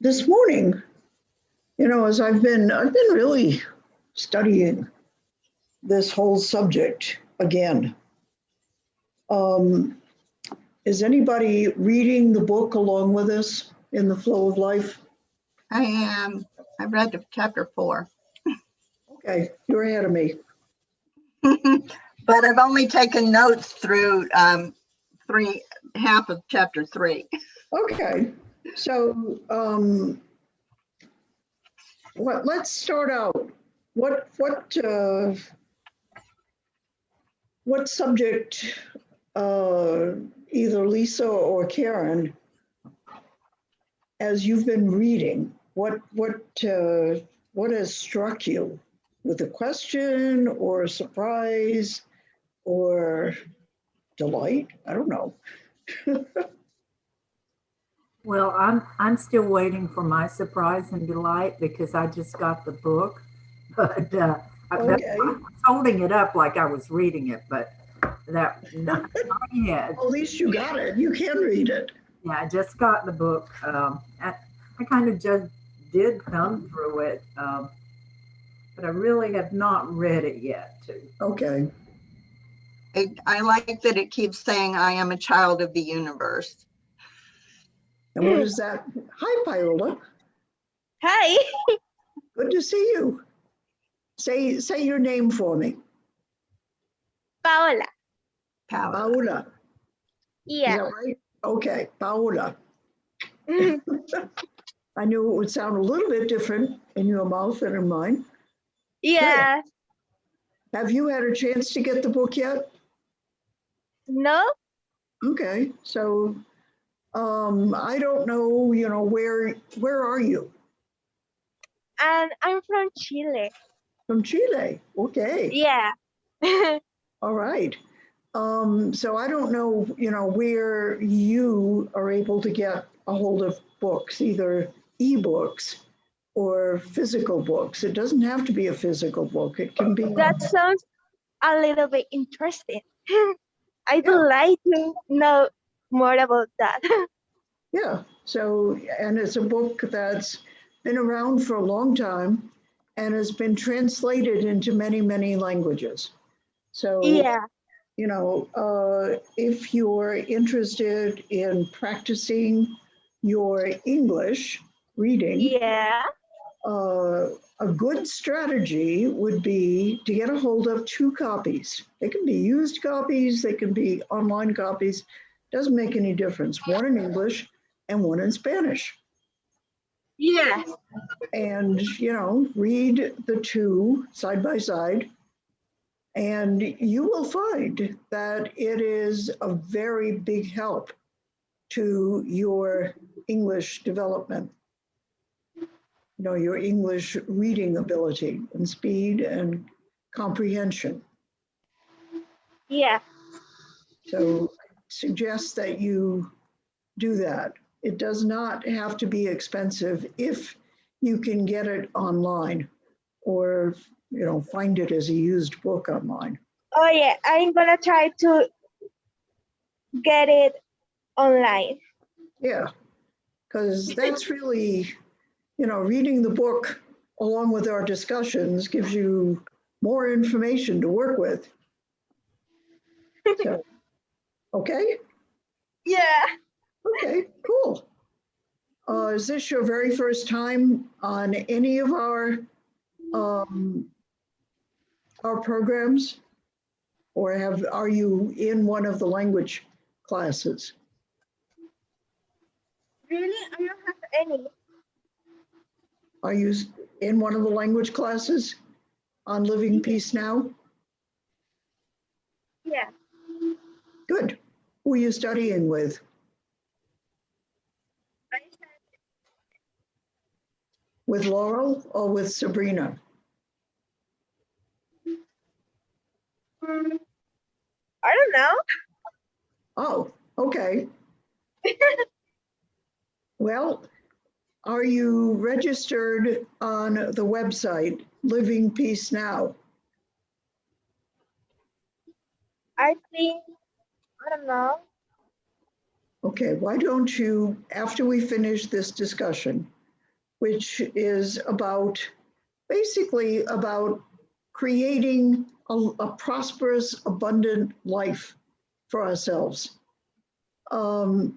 this morning, as I've been really studying this whole subject again. Is anybody reading the book along with us in the Flow of Life? I am. I read chapter 4. Okay, you're ahead of me. But I've only taken notes through half of chapter 3. Okay, so let's start out. What subject, either Lisa or Karen, as you've been reading, what has struck you with a question or a surprise or delight? I don't know. Well, I'm still waiting for my surprise and delight because I just got the book, but I was holding it up like I was reading it, but that not yet. At least you got it. You can read it. Yeah, I just got the book. I kind of just did thumb through it, but I really have not read it yet. Okay. I like that it keeps saying, I am a child of the universe. And what is that? Hi, Viola. Hi. Good to see you. Say your name for me. Paola. Paola. Yeah. Is that right? Okay, Paola. I knew it would sound a little bit different in your mouth than in mine. Yeah. Good. Have you had a chance to get the book yet? No. Okay, so I don't know, where are you? And I'm from Chile. From Chile. Okay. Yeah. All right. So I don't know, where you are able to get a hold of books, either ebooks or physical books. It doesn't have to be a physical book. It can be. That sounds a little bit interesting. I would like to know more about that. Yeah. So, and it's a book that's been around for a long time and has been translated into many, many languages. So, Yeah. If you're interested in practicing your English reading, Yeah. a good strategy would be to get a hold of 2 copies. They can be used copies, they can be online copies, doesn't make any difference. One in English and one in Spanish. Yeah. And, read the 2 side by side. And you will find that it is a very big help to your English development, your English reading ability and speed and comprehension. Yeah. So I suggest that you do that. It does not have to be expensive if you can get it online or find it as a used book online. Oh yeah, I'm gonna try to get it online. Yeah, because that's really, reading the book along with our discussions gives you more information to work with. So, okay? Yeah. Okay, cool. Is this your very first time on any of our programs? Or are you in one of the language classes? Really? I don't have any. Are you in one of the language classes on Living Peace Now? Yeah. Good. Who are you studying with? With Laurel or with Sabrina? I don't know. Oh, okay. Well, are you registered on the website Living Peace Now? I think, I don't know. Okay, why don't you, after we finish this discussion, which is basically about creating a prosperous, abundant life for ourselves. And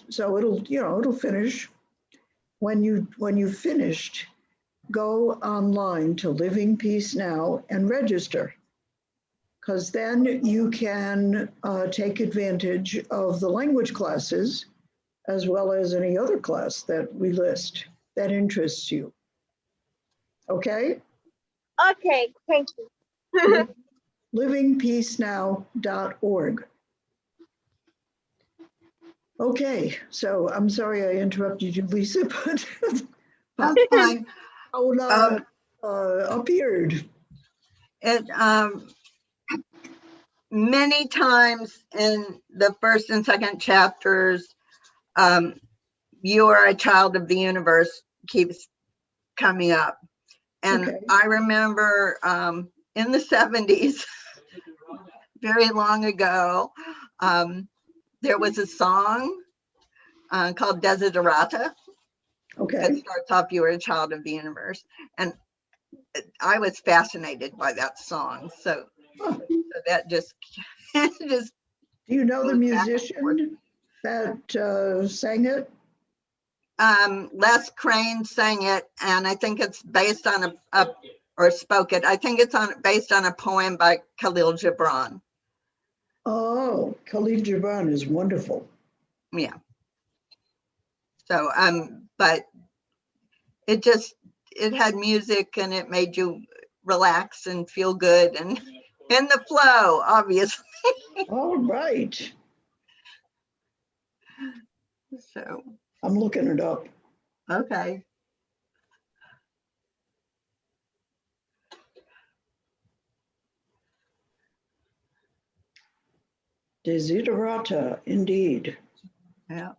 so it'll finish. When you've finished, go online to Living Peace Now and register, because then you can take advantage of the language classes as well as any other class that we list that interests you. Okay? Okay, thank you. livingpeacenow.org. Okay, so I'm sorry I interrupted you, Lisa, but That's fine. Paula appeared. Many times in the first and second chapters, you are a child of the universe keeps coming up. And Okay. I remember in the 70s, very long ago, there was a song called Desiderata. Okay. That starts off, you are a child of the universe. And I was fascinated by that song. So that just Do you know the goes back and forth. musician that sang it? Les Crane sang it, and I think it's based on or spoke it. I think it's based on a poem by Khalil Gibran. Oh, Khalil Gibran is wonderful. Yeah. So, but it had music and it made you relax and feel good and in the flow, obviously. All right. So, I'm looking it up. okay. Desiderata, indeed. Yeah.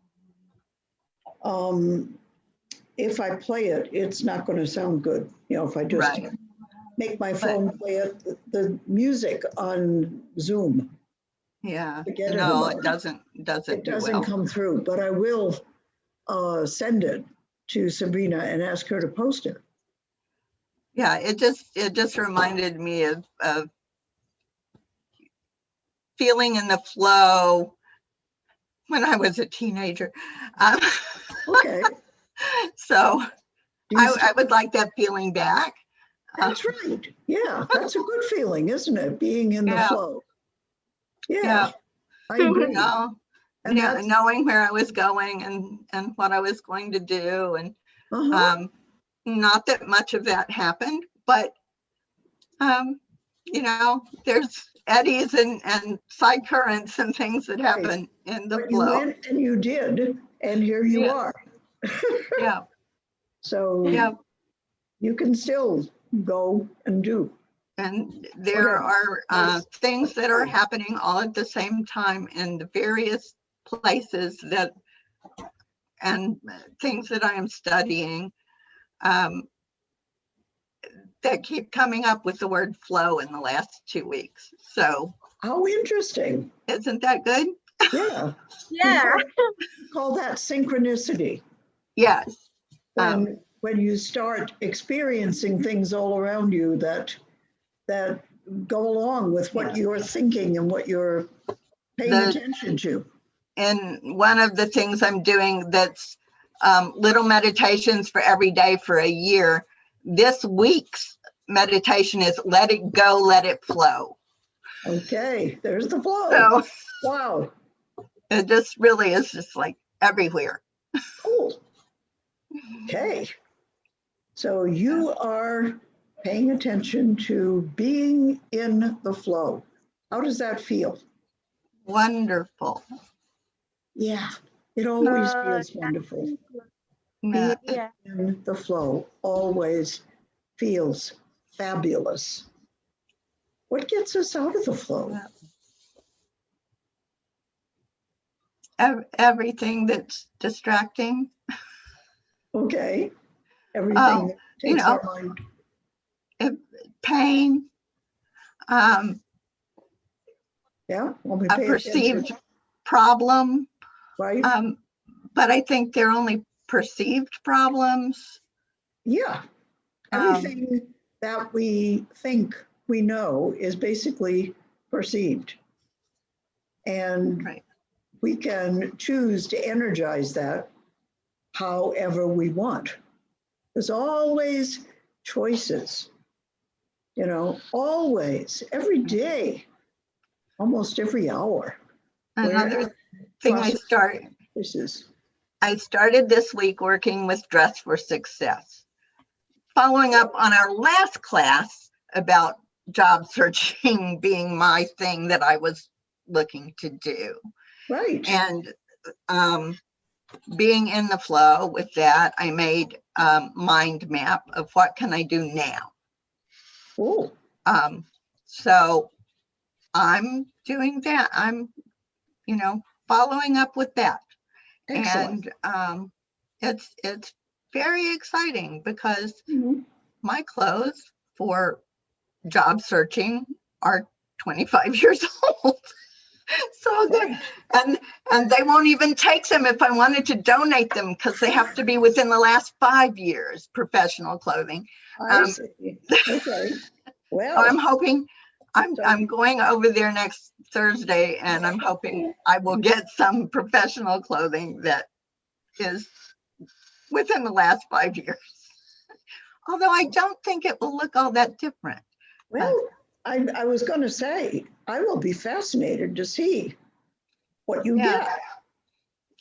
If I play it, it's not going to sound good. If I just Right. make my phone play it, the music on Zoom. Yeah. Forget it No, about it it. doesn't It do doesn't well. come through, but I will send it to Sabrina and ask her to post it. Yeah, it just reminded me of feeling in the flow when I was a teenager. Okay. So Do you I would like that feeling back. That's right. Yeah, that's a good feeling, isn't it? Being in the Yeah. flow. Yeah, Yeah. I agree. And Yeah, that's, knowing where I was going and what I was going to do. And not that much of that happened, but there's eddies and side currents and things that happen in the but you flow. went and you did, and here you Yeah. are. Yeah. So Yeah. you can still go and do. And there are things that are happening all at the same time in the various places and things that I am studying that keep coming up with the word flow in the last 2 weeks. So How interesting. isn't that good? Yeah. Yeah. Call that synchronicity. Yes. When you start experiencing things all around you that go along with what you're thinking and what you're paying attention to. And one of the things I'm doing that's little meditations for every day for a year. This week's meditation is let it go, let it flow. Okay, there's the flow. So wow. It just really is just like everywhere. Cool. Okay. So you are paying attention to being in the flow. How does that feel? Wonderful. Yeah, it always feels wonderful. Being Yeah. in the flow always feels fabulous. What gets us out of the flow? Everything that's distracting. Okay. Everything that takes our mind. Pain. Yeah, when we A pay perceived attention. problem. Right. But I think they're only perceived problems. Yeah. Everything that we think we know is basically perceived. And Right. we can choose to energize that however we want. There's always choices, always, every day, almost every hour. Another thing I started this week working with Dress for Success, following up on our last class about job searching being my thing that I was looking to do. Right. And being in the flow with that, I made a mind map of what can I do now. Oh. So I'm doing that. I'm, following up with that. Excellent. And it's very exciting because Mhm. my clothes for job searching are 25 years old. So good. And they won't even take them if I wanted to donate them because they have to be within the last 5 years, professional clothing. I see. Okay. Well, I'm hoping I'm going over there next Thursday, and I'm hoping I will get some professional clothing that is within the last 5 years. Although I don't think it will look all that different. well, I was going to say, I will be fascinated to see what you get.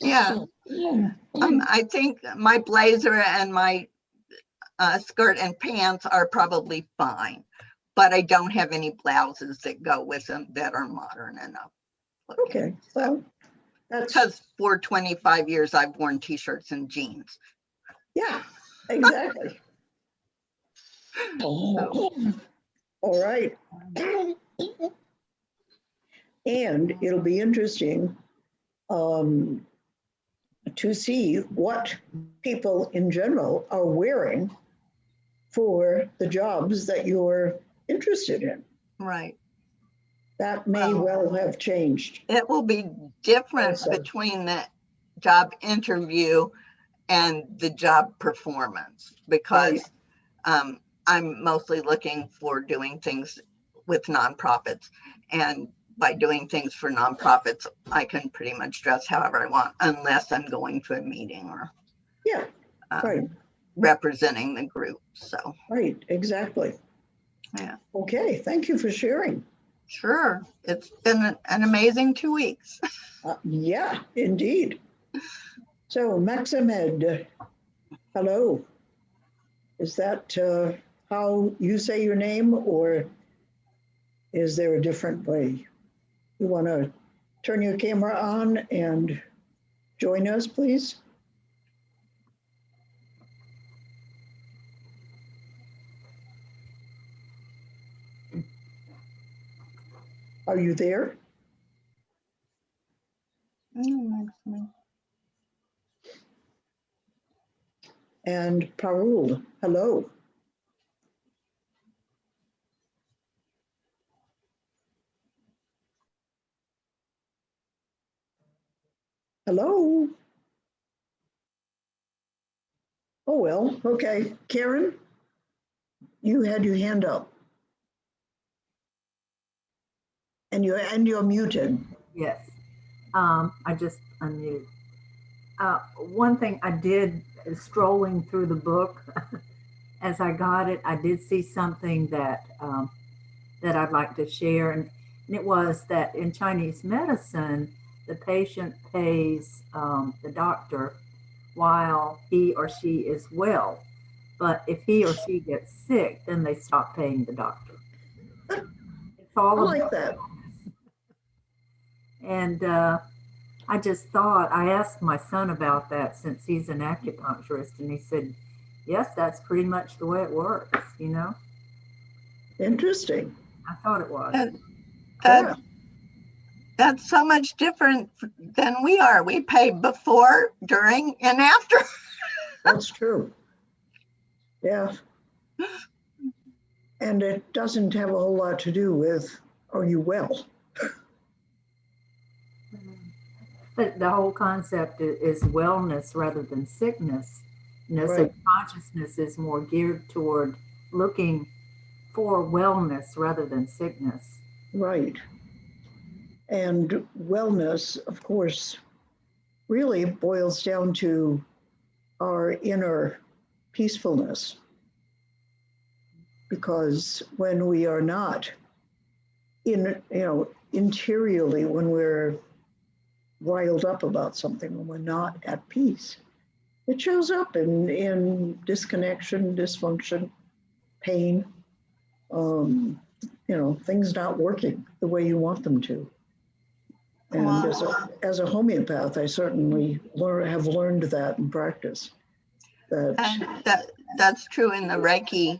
Yeah. I think my blazer and my skirt and pants are probably fine, but I don't have any blouses that go with them that are modern enough. Okay. Well, that's because for 25 years I've worn t-shirts and jeans. Yeah, exactly. All right. And it'll be interesting to see what people in general are wearing for the jobs that you're interested in. Right. That may well have changed. It will be different Also. between the job interview and the job performance because I'm mostly looking for doing things with nonprofits. And by doing things for nonprofits, I can pretty much dress however I want, unless I'm going to a meeting or representing the group. So right, exactly. Yeah. Okay, thank you for sharing. Sure, it's been an amazing 2 weeks. Yeah, indeed. So Maximed, hello. Is that how you say your name, or is there a different way? You want to turn your camera on and join us, please? Are you there? And Parul, hello. Hello. Oh, well, okay. Karen, you had your hand up. And you're muted. Yes. I just unmuted. One thing I did strolling through the book as I got it, I did see something that that I'd like to share, and it was that in Chinese medicine, the patient pays the doctor while he or she is well, but if he or she gets sick, then they stop paying the doctor. It's all I like that. And I just thought, I asked my son about that since he's an acupuncturist, and he said, yes, that's pretty much the way it works, you know? Interesting. I thought it was. That's so much different than we are. We pay before, during, and after. That's true. Yeah. And it doesn't have a whole lot to do with, are you well? But the whole concept is wellness rather than sickness. You know, so Right. consciousness is more geared toward looking for wellness rather than sickness. Right. And wellness, of course, really boils down to our inner peacefulness. Because when we are not interiorly, when we're riled up about something, when we're not at peace, it shows up in disconnection, dysfunction, pain, things not working the way you want them to. And Well, as a homeopath, I certainly have learned that in practice. and that's true in the Reiki,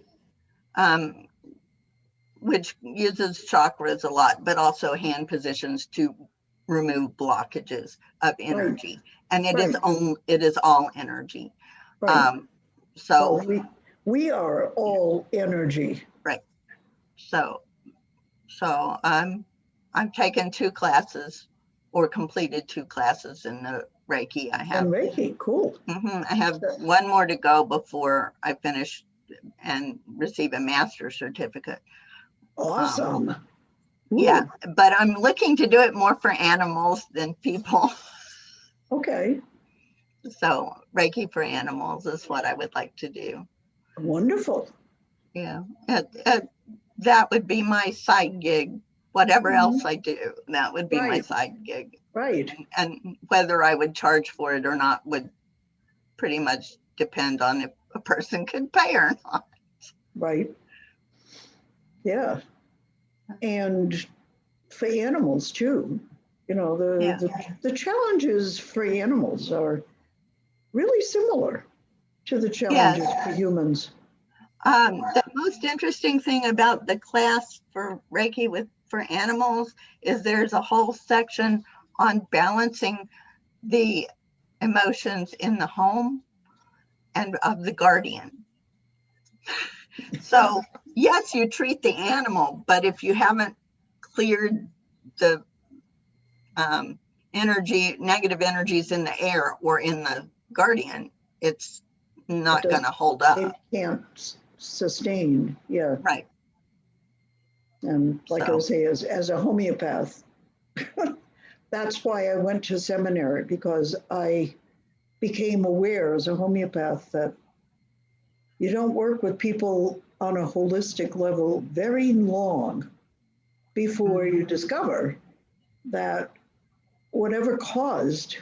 which uses chakras a lot, but also hand positions to remove blockages of energy. And it is all energy. Right. So we are all energy. right. So I've taken 2 classes or completed 2 classes in the Reiki. I have And Reiki, cool. I have 1 more to go before I finish and receive a master's certificate. Awesome. Yeah, but I'm looking to do it more for animals than people. Okay. So Reiki for animals is what I would like to do. Wonderful. Yeah, that would be my side gig. Whatever else I do, that would be my side gig. Right. And whether I would charge for it or not would pretty much depend on if a person could pay or not. Right. Yeah. And for animals too, the challenges for animals are really similar to the challenges for humans. The most interesting thing about the class for Reiki for animals is there's a whole section on balancing the emotions in the home and of the guardian. So yes, you treat the animal, but if you haven't cleared the negative energies in the air or in the guardian, it's not going to hold up. It can't sustain. Yeah. Right. And like I say, as a homeopath, that's why I went to seminary, because I became aware as a homeopath that you don't work with people on a holistic level very long before you discover that whatever caused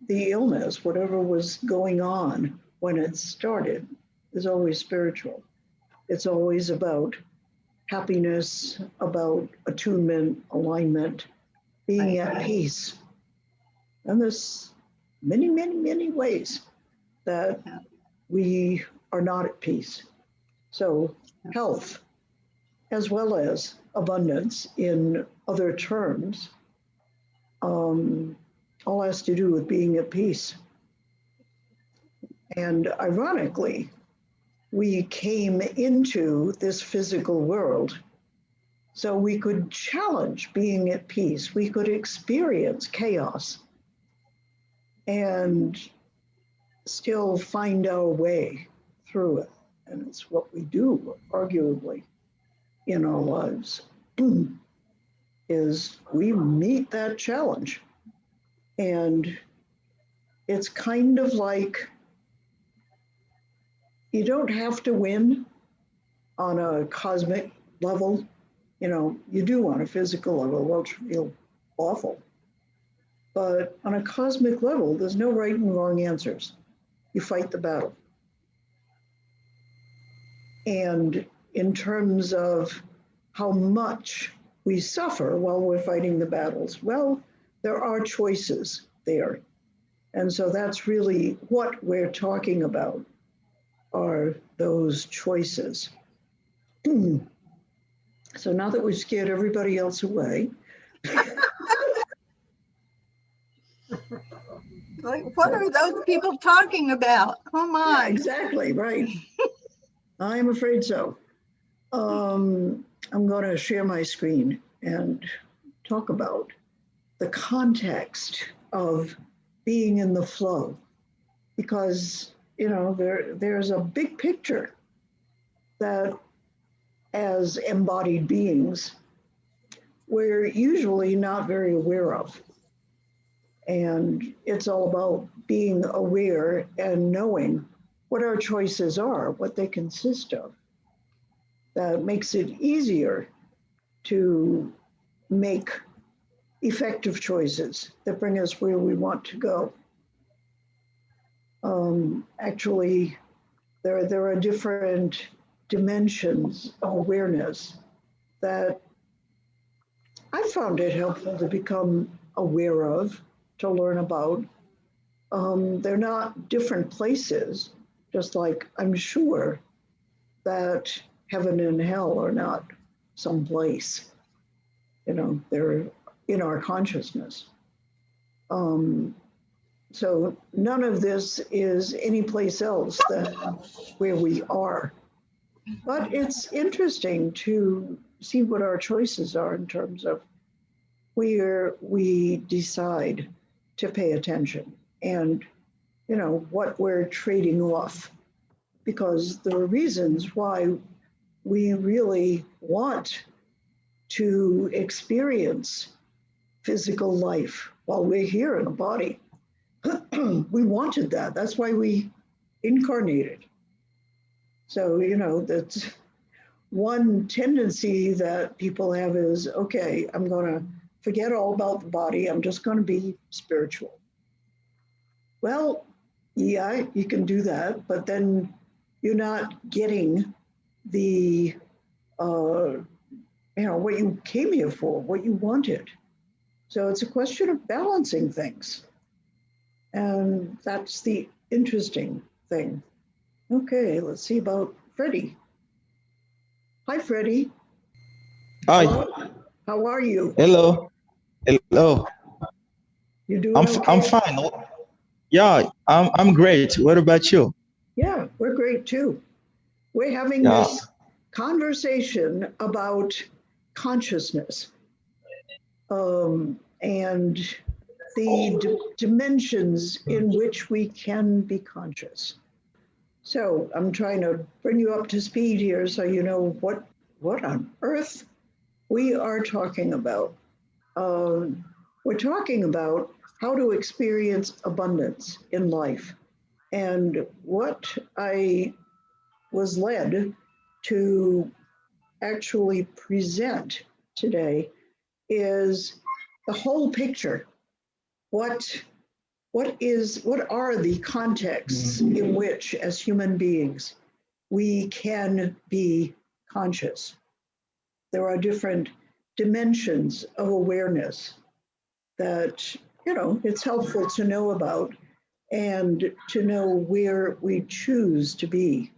the illness, whatever was going on when it started, is always spiritual. It's always about happiness, about attunement, alignment, being at peace. And there's many, many, many ways that we are not at peace. So health, as well as abundance in other terms, all has to do with being at peace. And ironically, we came into this physical world so we could challenge being at peace. We could experience chaos and still find our way through it. And it's what we do, arguably, in our lives, is we meet that challenge. And it's kind of like you don't have to win on a cosmic level. You do on a physical level, which feel awful. But on a cosmic level, there's no right and wrong answers. You fight the battle. And in terms of how much we suffer while we're fighting the battles, well, there are choices there. And so that's really what we're talking about, are those choices. So now that we've scared everybody else away. Like, what are those people talking about? Oh my. Yeah, exactly, right. I'm afraid so. I'm going to share my screen and talk about the context of being in the flow, because there's a big picture that as embodied beings we're usually not very aware of. And it's all about being aware and knowing what our choices are, what they consist of. That makes it easier to make effective choices that bring us where we want to go. Actually, there are different dimensions of awareness that I found it helpful to become aware of, to learn about. They're not different places, just like I'm sure that heaven and hell are not someplace. They're in our consciousness. So none of this is any place else than where we are. But it's interesting to see what our choices are in terms of where we decide to pay attention and, what we're trading off. Because there are reasons why we really want to experience physical life while we're here in a body. We wanted that. That's why we incarnated. So, that's one tendency that people have is, okay, I'm going to forget all about the body. I'm just going to be spiritual. Well, yeah, you can do that, but then you're not getting the, what you came here for, what you wanted. So it's a question of balancing things. And that's the interesting thing. Okay, let's see about Freddie. Hi, Freddie. Hi. How are you? Hello. Hello. You doing okay? I'm fine. Yeah, I'm great. What about you? Yeah, we're great too. We're having this conversation about consciousness and the dimensions in which we can be conscious. So I'm trying to bring you up to speed here so you know what on earth we are talking about. We're talking about how to experience abundance in life. And what I was led to actually present today is the whole picture. What are the contexts in which, as human beings, we can be conscious? There are different dimensions of awareness that, it's helpful to know about and to know where we choose to be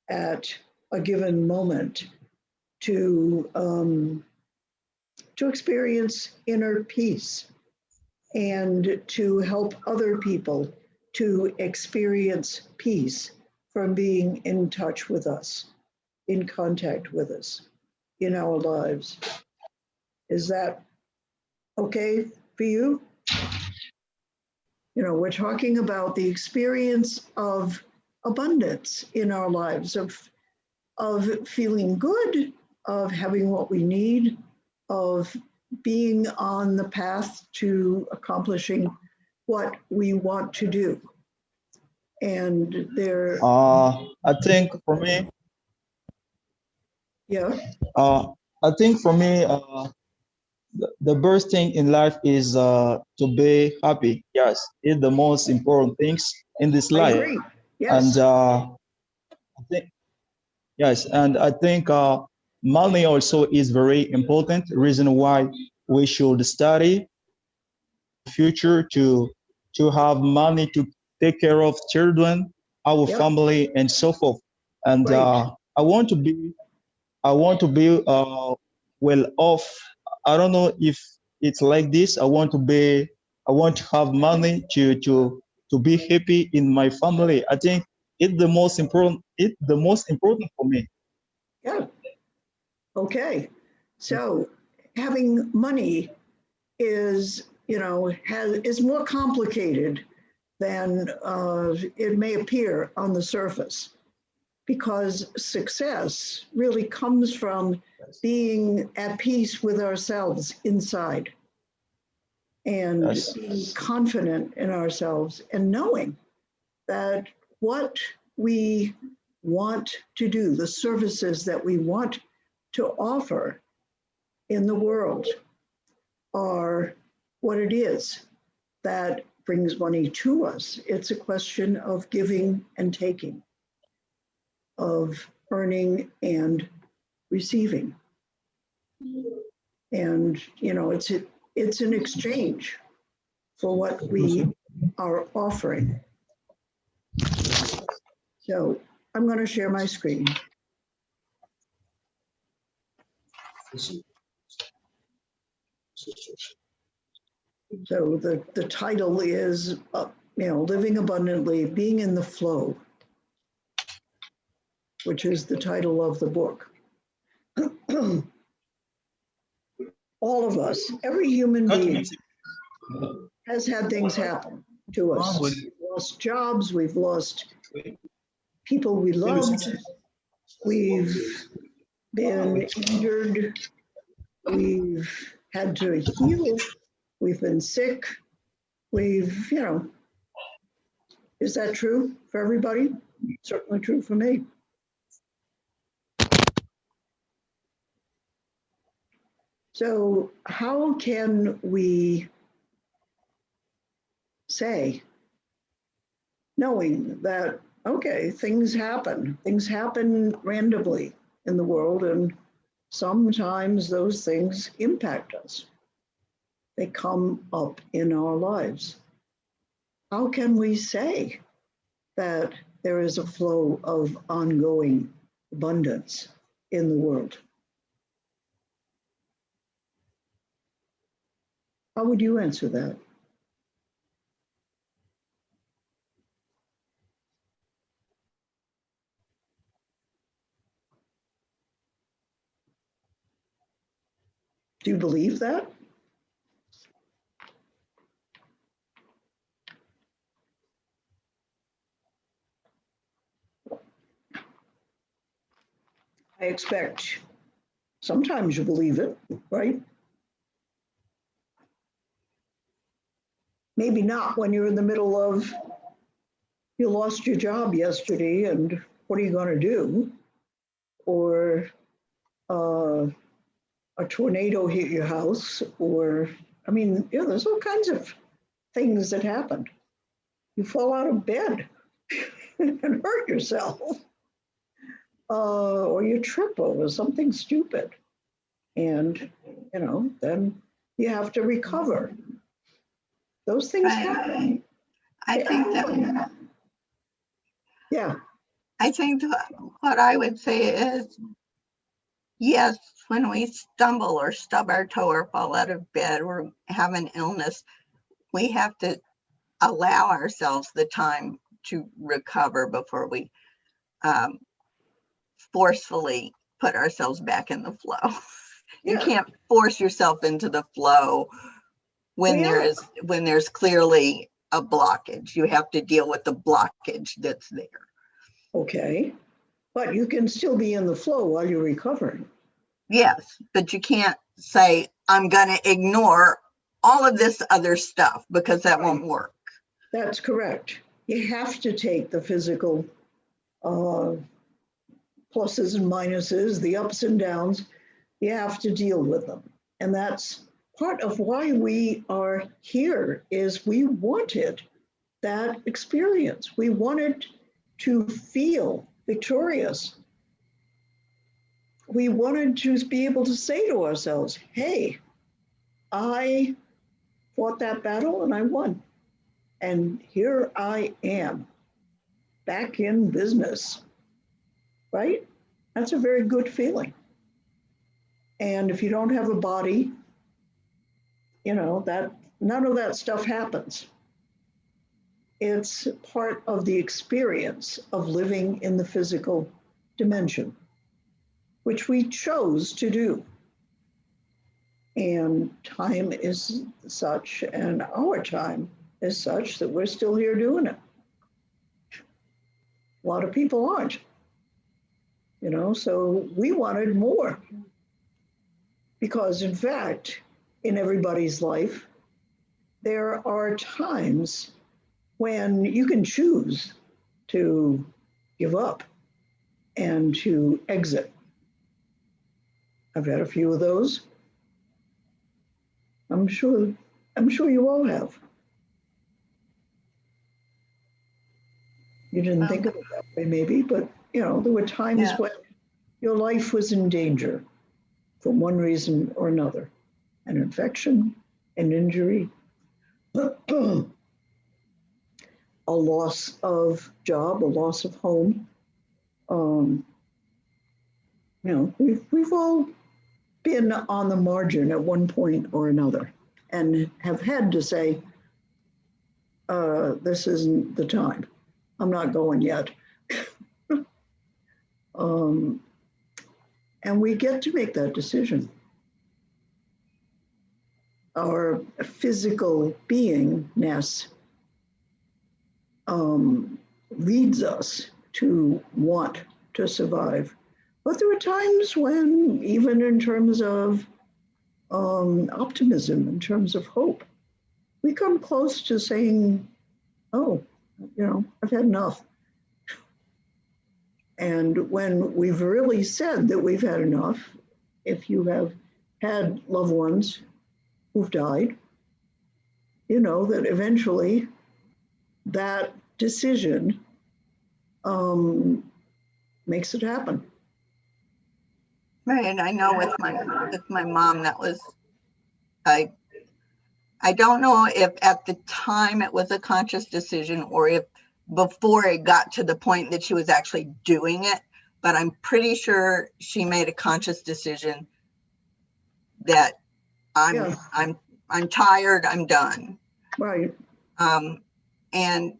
at a given moment to experience inner peace and to help other people to experience peace from being in touch with us, in contact with us in our lives. Is that okay for you? We're talking about the experience of abundance in our lives, of feeling good, of having what we need, of being on the path to accomplishing what we want to do. And there, I think for me, yeah, I think for me, the best thing in life is to be happy. Yes, it's the most important things in this I life. agree. Yes. And I think yes, and I think money also is very important. Reason why we should study future to have money to take care of children, our Yep. family, and so forth. And Right. I want to be well off. I don't know if it's like this. I want to have money to be happy in my family. I think it's the most important. It's the most important for me. Yeah. Okay. So having money is is more complicated than it may appear on the surface, because success really comes from being at peace with ourselves inside and Yes. being confident in ourselves and knowing that what we want to do, the services that we want to offer in the world, are what it is that brings money to us. It's a question of giving and taking, of earning and receiving. And, it's an exchange for what we are offering. So I'm going to share my screen. So the title is, Living Abundantly, Being in the Flow, which is the title of the book. All of us, every human being has had things happen to us. We've lost jobs, we've lost people we loved, we've been injured, we've had to heal, we've been sick, is that true for everybody? Certainly true for me. So how can we say, knowing that, okay, things happen randomly in the world, and sometimes those things impact us. They come up in our lives. How can we say that there is a flow of ongoing abundance in the world? How would you answer that? Do you believe that? I expect sometimes you believe it, right? Maybe not when you're in the middle of, you lost your job yesterday and what are you going to do? Or a tornado hit your house, or, there's all kinds of things that happen. You fall out of bed and hurt yourself, or you trip over something stupid. And, then you have to recover. Those things happen. I think that, yeah. I think what I would say is, yes, when we stumble or stub our toe or fall out of bed or have an illness, we have to allow ourselves the time to recover before we forcefully put ourselves back in the flow. You can't force yourself into the flow when there's clearly a blockage. You have to deal with the blockage that's there. Okay, but you can still be in the flow while you're recovering. Yes, but you can't say, I'm going to ignore all of this other stuff, because that won't work. That's correct. You have to take the physical pluses and minuses, the ups and downs. You have to deal with them. And that's part of why we are here, is we wanted that experience. We wanted to feel victorious. We wanted to be able to say to ourselves, hey, I fought that battle and I won. And here I am, back in business, right? That's a very good feeling. And if you don't have a body, that none of that stuff happens. It's part of the experience of living in the physical dimension, which we chose to do. And time is such, and our time is such that we're still here doing it. A lot of people aren't, so we wanted more. Because in fact, in everybody's life, there are times when you can choose to give up and to exit. I've had a few of those. I'm sure you all have. You didn't think of it that way, maybe, but there were times when your life was in danger for one reason or another, an infection, an injury, a loss of job, a loss of home. We've all been on the margin at one point or another and have had to say, this isn't the time. I'm not going yet. And we get to make that decision. Our physical beingness leads us to want to survive. But there are times when, even in terms of optimism, in terms of hope, we come close to saying, oh, I've had enough. And when we've really said that we've had enough, if you have had loved ones who've died, you know that eventually that decision makes it happen. Right, and I know with my mom, that was, I don't know if at the time it was a conscious decision or if before it got to the point that she was actually doing it, but I'm pretty sure she made a conscious decision that I'm tired, I'm done. Right. And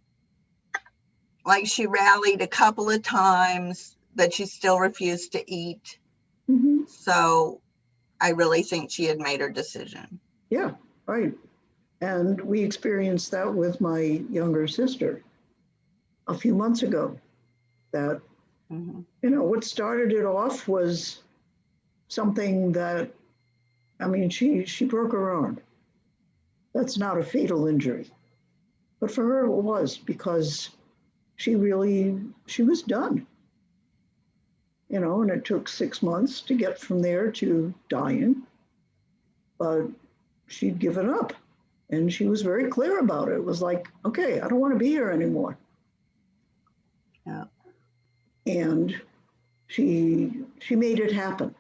like she rallied a couple of times, but she still refused to eat. Mm-hmm. So I really think she had made her decision. Yeah, right. And we experienced that with my younger sister a few months ago. That, what started it off was something that, she broke her arm. That's not a fatal injury. But for her, it was because she was done. And it took 6 months to get from there to dying. But she'd given up. And she was very clear about it. It was like, okay, I don't want to be here anymore. Yeah. And she made it happen.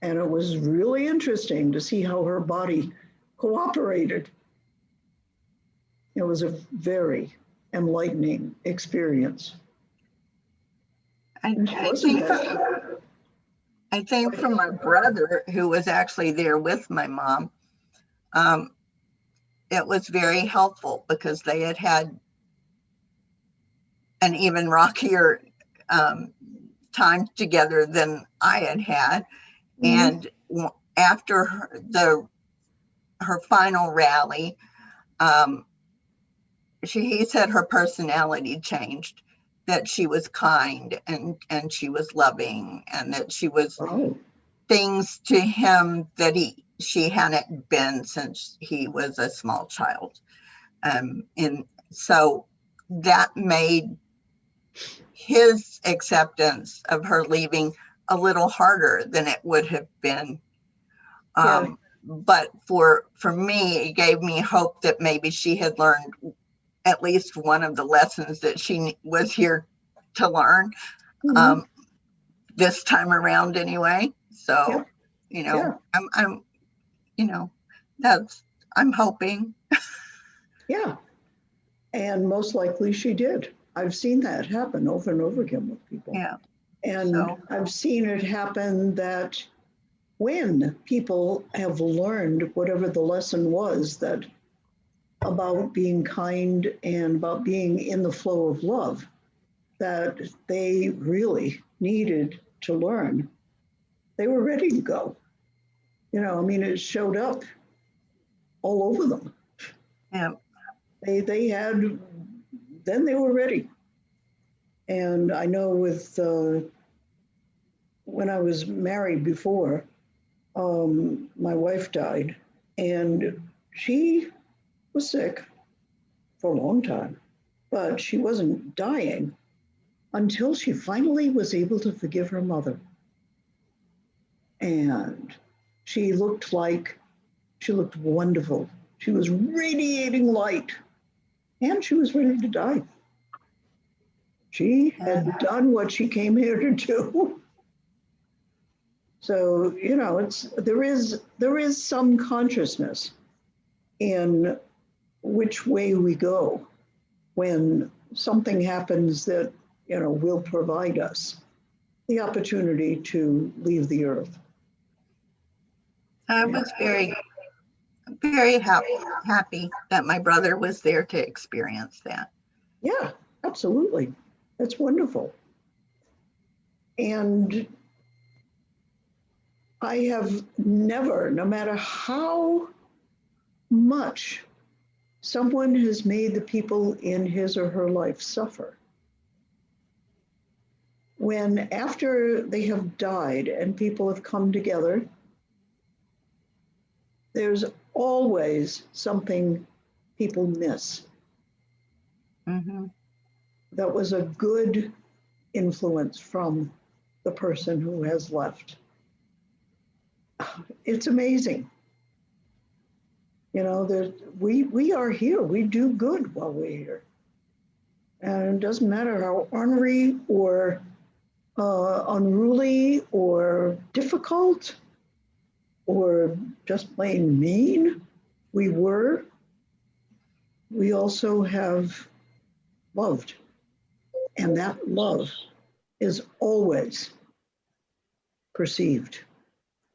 And it was really interesting to see how her body cooperated. It was a very enlightening experience. I think from my brother, who was actually there with my mom, it was very helpful because they had an even rockier time together than I had. And after her final rally, he said her personality changed, that she was kind and she was loving, and that she was things to him that she hadn't been since he was a small child. And so that made his acceptance of her leaving a little harder than it would have been. But for me, it gave me hope that maybe she had learned at least one of the lessons that she was here to learn this time around anyway. So, I'm hoping. Yeah. And most likely she did. I've seen that happen over and over again with people. Yeah. And I've seen it happen that when people have learned whatever the lesson was that about being kind and about being in the flow of love that they really needed to learn, they were ready to go. You know, I mean, it showed up all over them. Yeah. They had, then they were ready. And I know with, when I was married before, my wife died and she was sick for a long time, but she wasn't dying until she finally was able to forgive her mother. And she looked wonderful. She was radiating light and she was ready to die. She had done what she came here to do. So, you know, there is some consciousness in which way we go when something happens that, you know, will provide us the opportunity to leave the earth. I was very, very happy that my brother was there to experience that. Yeah, absolutely. That's wonderful. And I have never, no matter how much someone has made the people in his or her life suffer, when after they have died and people have come together, there's always something people miss. Mm-hmm. That was a good influence from the person who has left. It's amazing. You know, we are here. We do good while we're here. And it doesn't matter how ornery or unruly or difficult or just plain mean we were, we also have loved. And that love is always perceived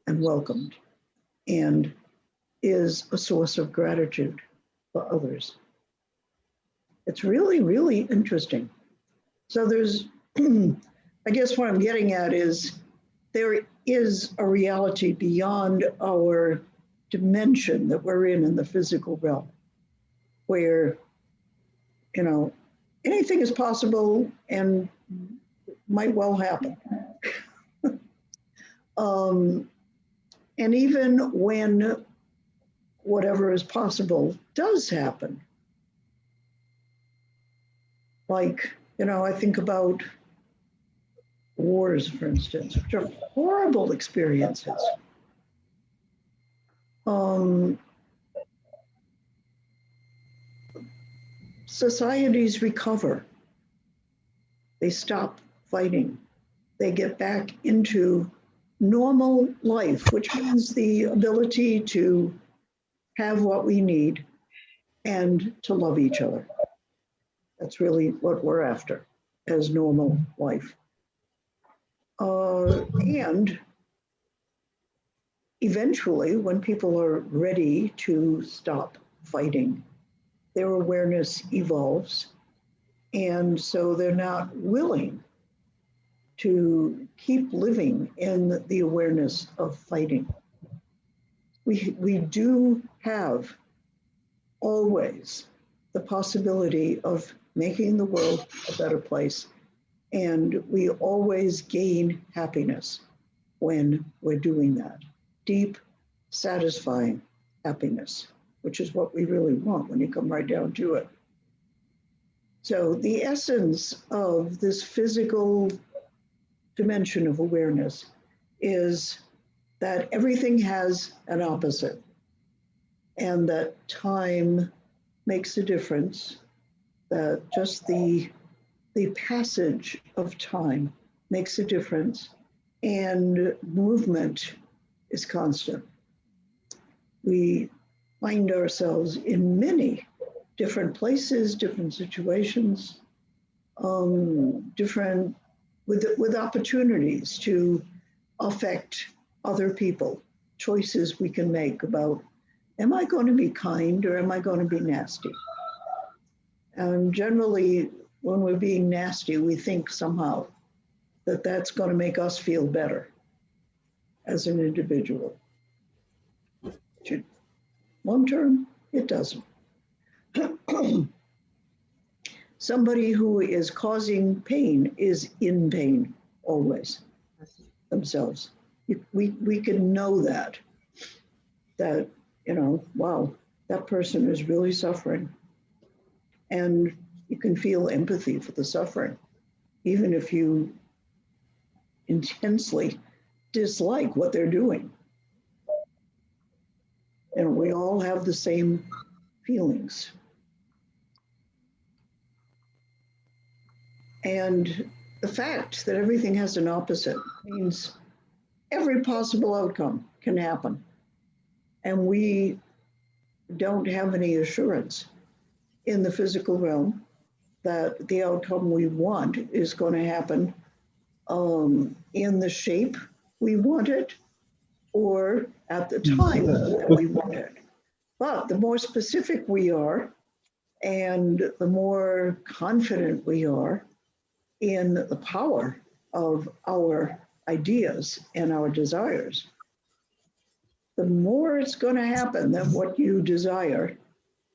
and welcomed and is a source of gratitude for others. It's really, really interesting. So there's, I guess what I'm getting at is there is a reality beyond our dimension that we're in the physical realm, where, you know, anything is possible and might well happen. And even when whatever is possible does happen, like, you know, I think about wars, for instance, which are horrible experiences. Societies recover. They stop fighting. They get back into normal life, which means the ability to have what we need and to love each other. That's really what we're after as normal life. And eventually, when people are ready to stop fighting, their awareness evolves. And so they're not willing to keep living in the awareness of fighting. We do have always the possibility of making the world a better place. And we always gain happiness when we're doing that. Deep, satisfying happiness, which is what we really want when you come right down to it. So the essence of this physical dimension of awareness is that everything has an opposite, and that time makes a difference, that just the passage of time makes a difference, and movement is constant. We find ourselves in many different places, different situations, different with opportunities to affect other people, choices we can make about, am I going to be kind or am I going to be nasty? And generally, when we're being nasty, we think somehow that that's going to make us feel better as an individual. Long term, it doesn't. Somebody who is causing pain is in pain always themselves. We can know that, wow, that person is really suffering. And you can feel empathy for the suffering, even if you intensely dislike what they're doing. And we all have the same feelings. And the fact that everything has an opposite means every possible outcome can happen. And we don't have any assurance in the physical realm that the outcome we want is going to happen in the shape we want it or at the time that we want it. But the more specific we are and the more confident we are in the power of our ideas and our desires, the more it's going to happen that what you desire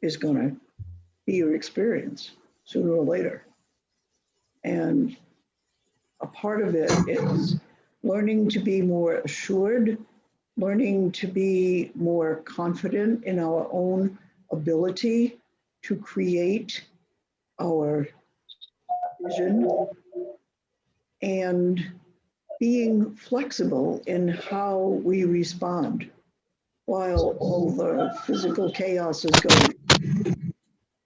is going to be your experience sooner or later. And a part of it is learning to be more assured, learning to be more confident in our own ability to create our vision, and being flexible in how we respond while all the physical chaos is going.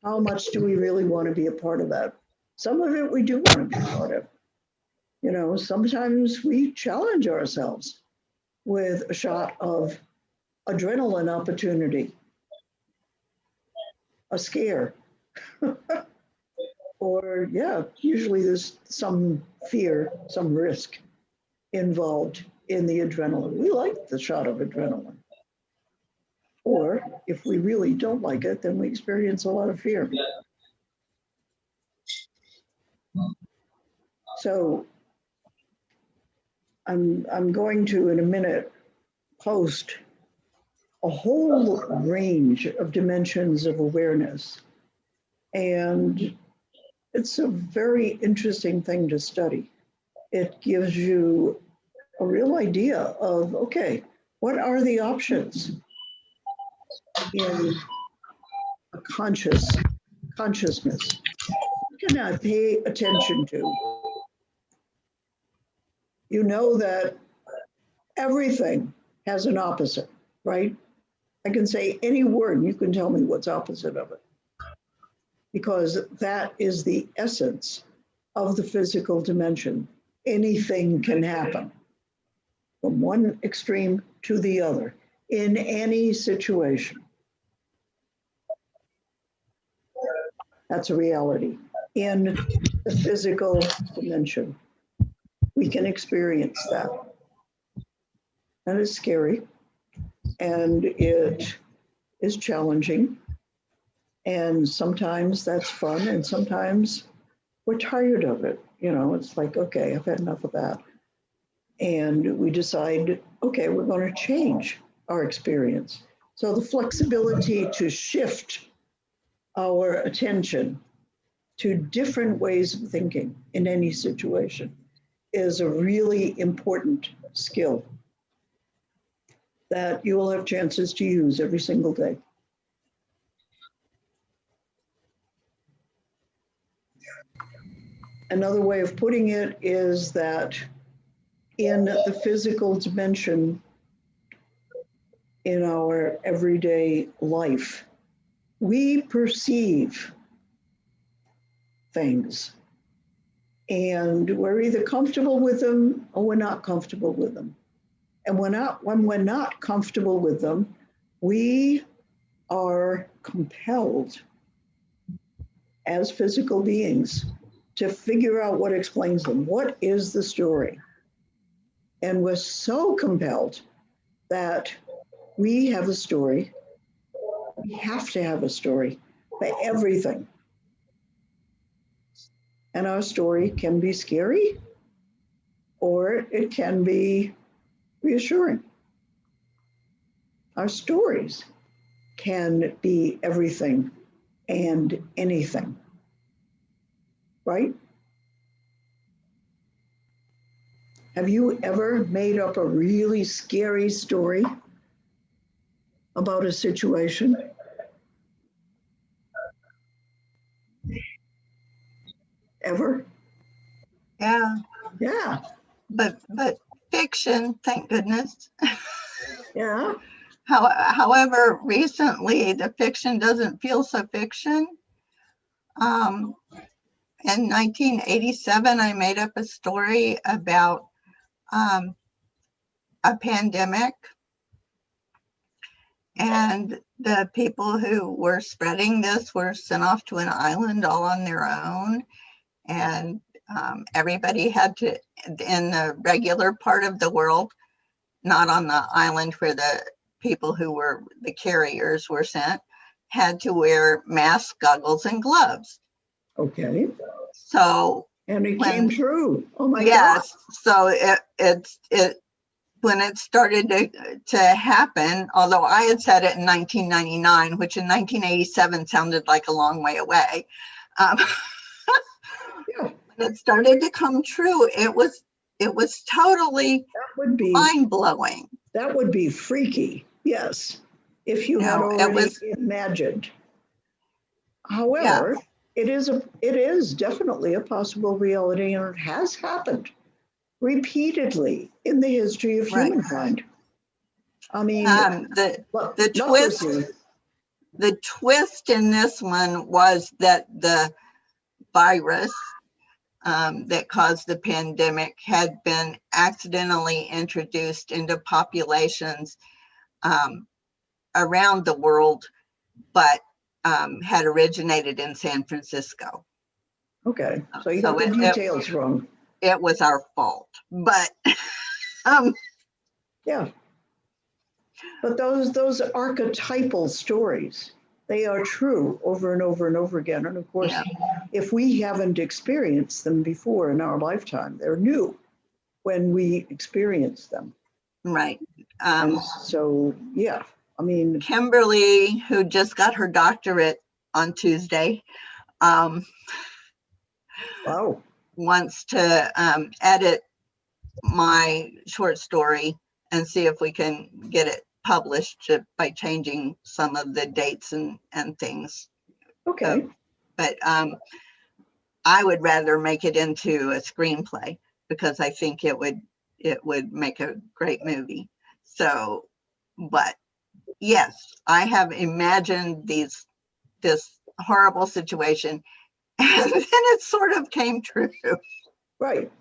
How much do we really want to be a part of that? Some of it we do want to be a part of. Sometimes we challenge ourselves with a shot of adrenaline opportunity, a scare. Or, usually there's some fear, some risk involved in the adrenaline. We like the shot of adrenaline. Or if we really don't like it, then we experience a lot of fear. So I'm going to, in a minute, post a whole range of dimensions of awareness. And it's a very interesting thing to study. It gives you a real idea of, okay, what are the options in a consciousness? What can I pay attention to? You know that everything has an opposite, right? I can say any word, you can tell me what's opposite of it. Because that is the essence of the physical dimension. Anything can happen from one extreme to the other in any situation. That's a reality. In the physical dimension, we can experience that. And it's scary, and it is challenging, and sometimes that's fun, and sometimes we're tired of it. It's like, okay, I've had enough of that. And we decide, okay, we're going to change our experience. So the flexibility to shift our attention to different ways of thinking in any situation is a really important skill that you will have chances to use every single day. Another way of putting it is that in the physical dimension, in our everyday life, we perceive things, and we're either comfortable with them or we're not comfortable with them. And when we're not comfortable with them, we are compelled as physical beings to figure out what explains them. What is the story? And we're so compelled that we have a story. We have to have a story for everything. And our story can be scary, or it can be reassuring. Our stories can be everything and anything, right? Have you ever made up a really scary story about a situation? Ever? Yeah, Yeah. but fiction, thank goodness. Yeah. However, recently the fiction doesn't feel so fiction. In 1987, I made up a story about a pandemic, and the people who were spreading this were sent off to an island all on their own. And everybody had to, in the regular part of the world, not on the island where the people who were the carriers were sent, had to wear masks, goggles, and gloves. Okay. So And it came true. Oh my God. yes, so it when it started to happen, although I had said it in 1999, which in 1987 sounded like a long way away. Yeah. When it started to come true, it was totally That would be mind-blowing. That would be freaky. Yes. If you had No, it already was, imagined. However, it is definitely a possible reality, and it has happened repeatedly in the history of right. humankind. I mean, The leprosy. twist in this one was that the virus that caused the pandemic had been accidentally introduced into populations around the world, but had originated in San Francisco. Okay, so you So got the details wrong. It was our fault, but yeah. But those archetypal stories, they are true over and over and over again. And of course, yeah. If we haven't experienced them before in our lifetime, they're new when we experience them. Right. And so, yeah, I mean, Kimberly, who just got her doctorate on Tuesday, wow, wants to edit my short story and see if we can get it published by changing some of the dates and things. okay. But I would rather make it into a screenplay because I think it would make a great movie. So, but yes, I have imagined this horrible situation, and then it sort of came true. Right.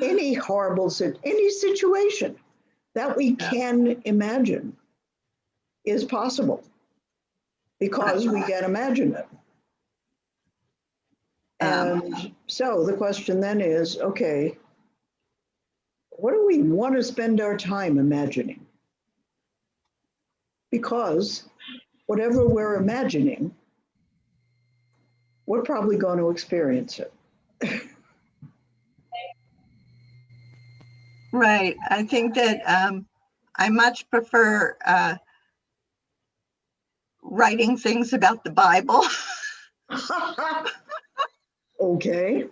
Any any situation that we can imagine is possible because we can imagine it. And so the question then is, okay, what do we want to spend our time imagining? Because whatever we're imagining, we're probably going to experience it. Right. I think that I much prefer writing things about the Bible. Okay,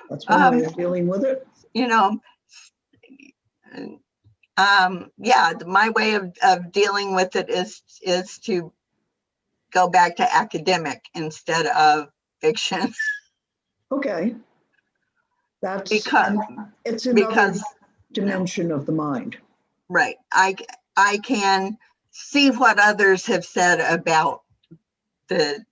that's one way of dealing with it. You know, yeah, my way of dealing with it is to go back to academic instead of fiction. Okay, that's because it's another dimension of the mind. Right. I can see what others have said about the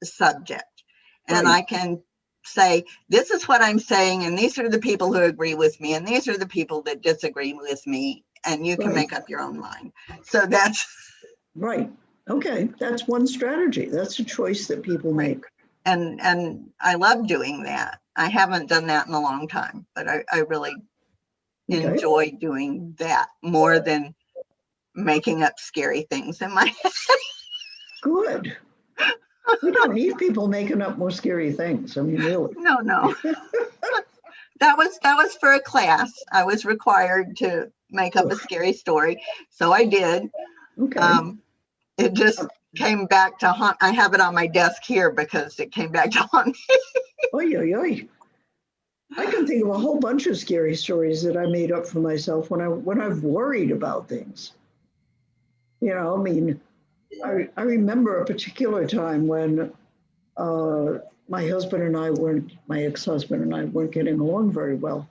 subject, and Right. I can say, this is what I'm saying, and these are the people who agree with me, and these are the people that disagree with me, and you can make up your own mind. So that's right. Okay, that's one strategy. That's a choice that people make. And I love doing that. I haven't done that in a long time, but I really enjoy doing that more than making up scary things in my head. Good. We don't need people making up more scary things. I mean, really. No. That was for a class. I was required to make up a scary story, so I did. Okay. It just came back to haunt. I have it on my desk here because it came back to haunt me. Oy, oy, oy. I can think of a whole bunch of scary stories that I made up for myself when I've worried about things. You know, I mean, I remember a particular time when my husband and I weren't, my ex-husband and I weren't getting along very well.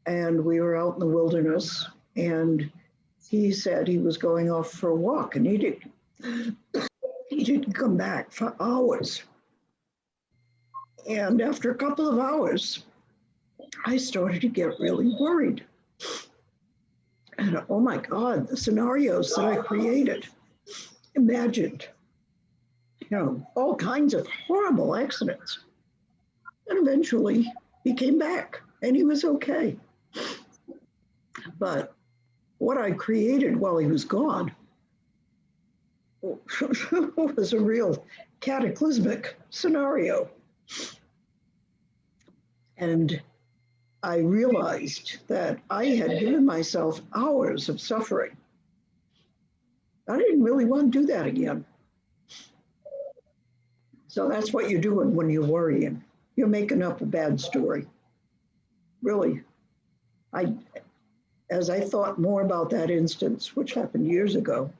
And we were out in the wilderness, and he said he was going off for a walk, and he didn't come back for hours. And after a couple of hours, I started to get really worried. And oh my God, the scenarios that I created, imagined, you know, all kinds of horrible accidents. And eventually he came back and he was okay. But what I created while he was gone was a real cataclysmic scenario. And I realized that I had given myself hours of suffering. I didn't really want to do that again. So that's what you're doing when you're worrying. You're making up a bad story. Really. As I thought more about that instance, which happened years ago,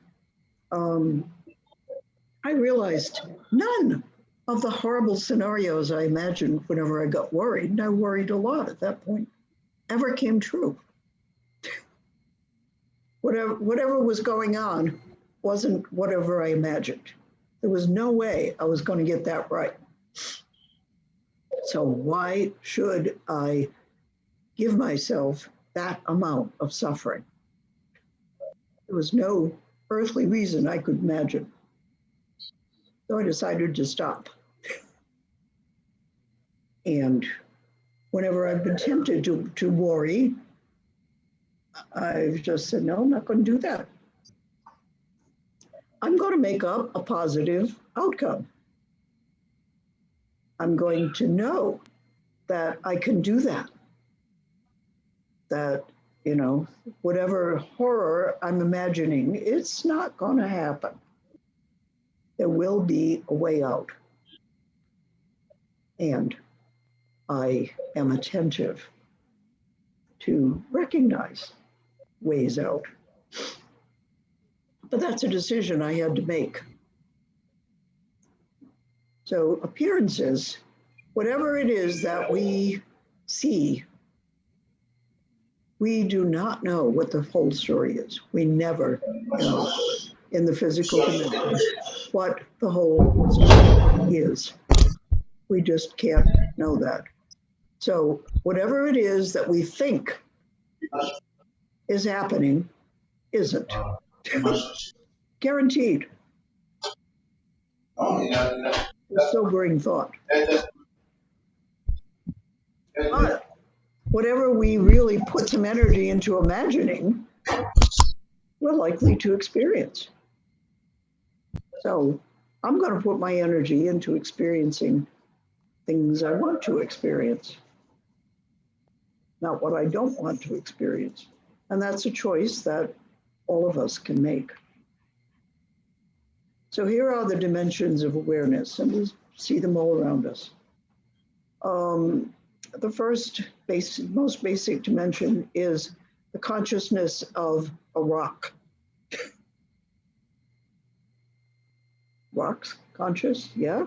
I realized none of the horrible scenarios I imagined whenever I got worried, and I worried a lot at that point, ever came true. Whatever was going on wasn't whatever I imagined. There was no way I was going to get that right. So why should I give myself that amount of suffering? There was no earthly reason I could imagine. So I decided to stop. And whenever I've been tempted to worry, I've just said, no, I'm not going to do that. I'm going to make up a positive outcome. I'm going to know that I can do that. That, you know, whatever horror I'm imagining, it's not going to happen. There will be a way out. And I am attentive to recognize ways out. But that's a decision I had to make. So appearances, whatever it is that we see, we do not know what the whole story is. We never know in the physical dimension what the whole story is. We just can't know that. So whatever it is that we think is happening isn't. Guaranteed. A sobering thought. But whatever we really put some energy into imagining, we're likely to experience. So I'm going to put my energy into experiencing things I want to experience, not what I don't want to experience. And that's a choice that all of us can make. So here are the dimensions of awareness, and we see them all around us. The first most basic dimension is the consciousness of a rock. Rocks, conscious, yeah.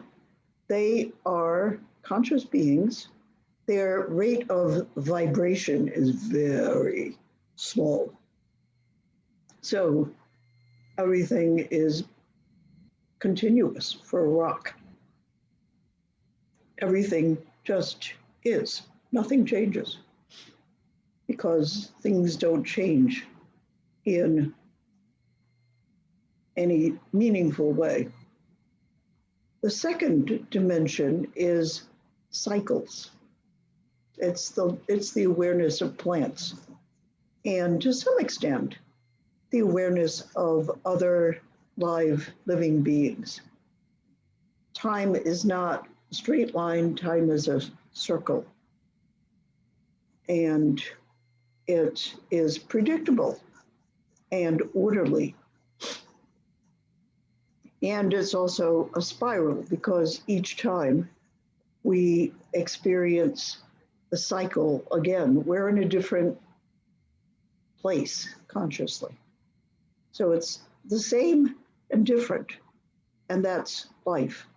They are conscious beings. Their rate of vibration is very small. So everything is continuous for a rock. Everything just is. Nothing changes because things don't change in any meaningful way. The second dimension is cycles. It's the awareness of plants, and to some extent, the awareness of other live living beings. Time is not a straight line, time is a circle. And it is predictable and orderly. And it's also a spiral because each time we experience the cycle again, we're in a different place consciously. So it's the same and different, and that's life.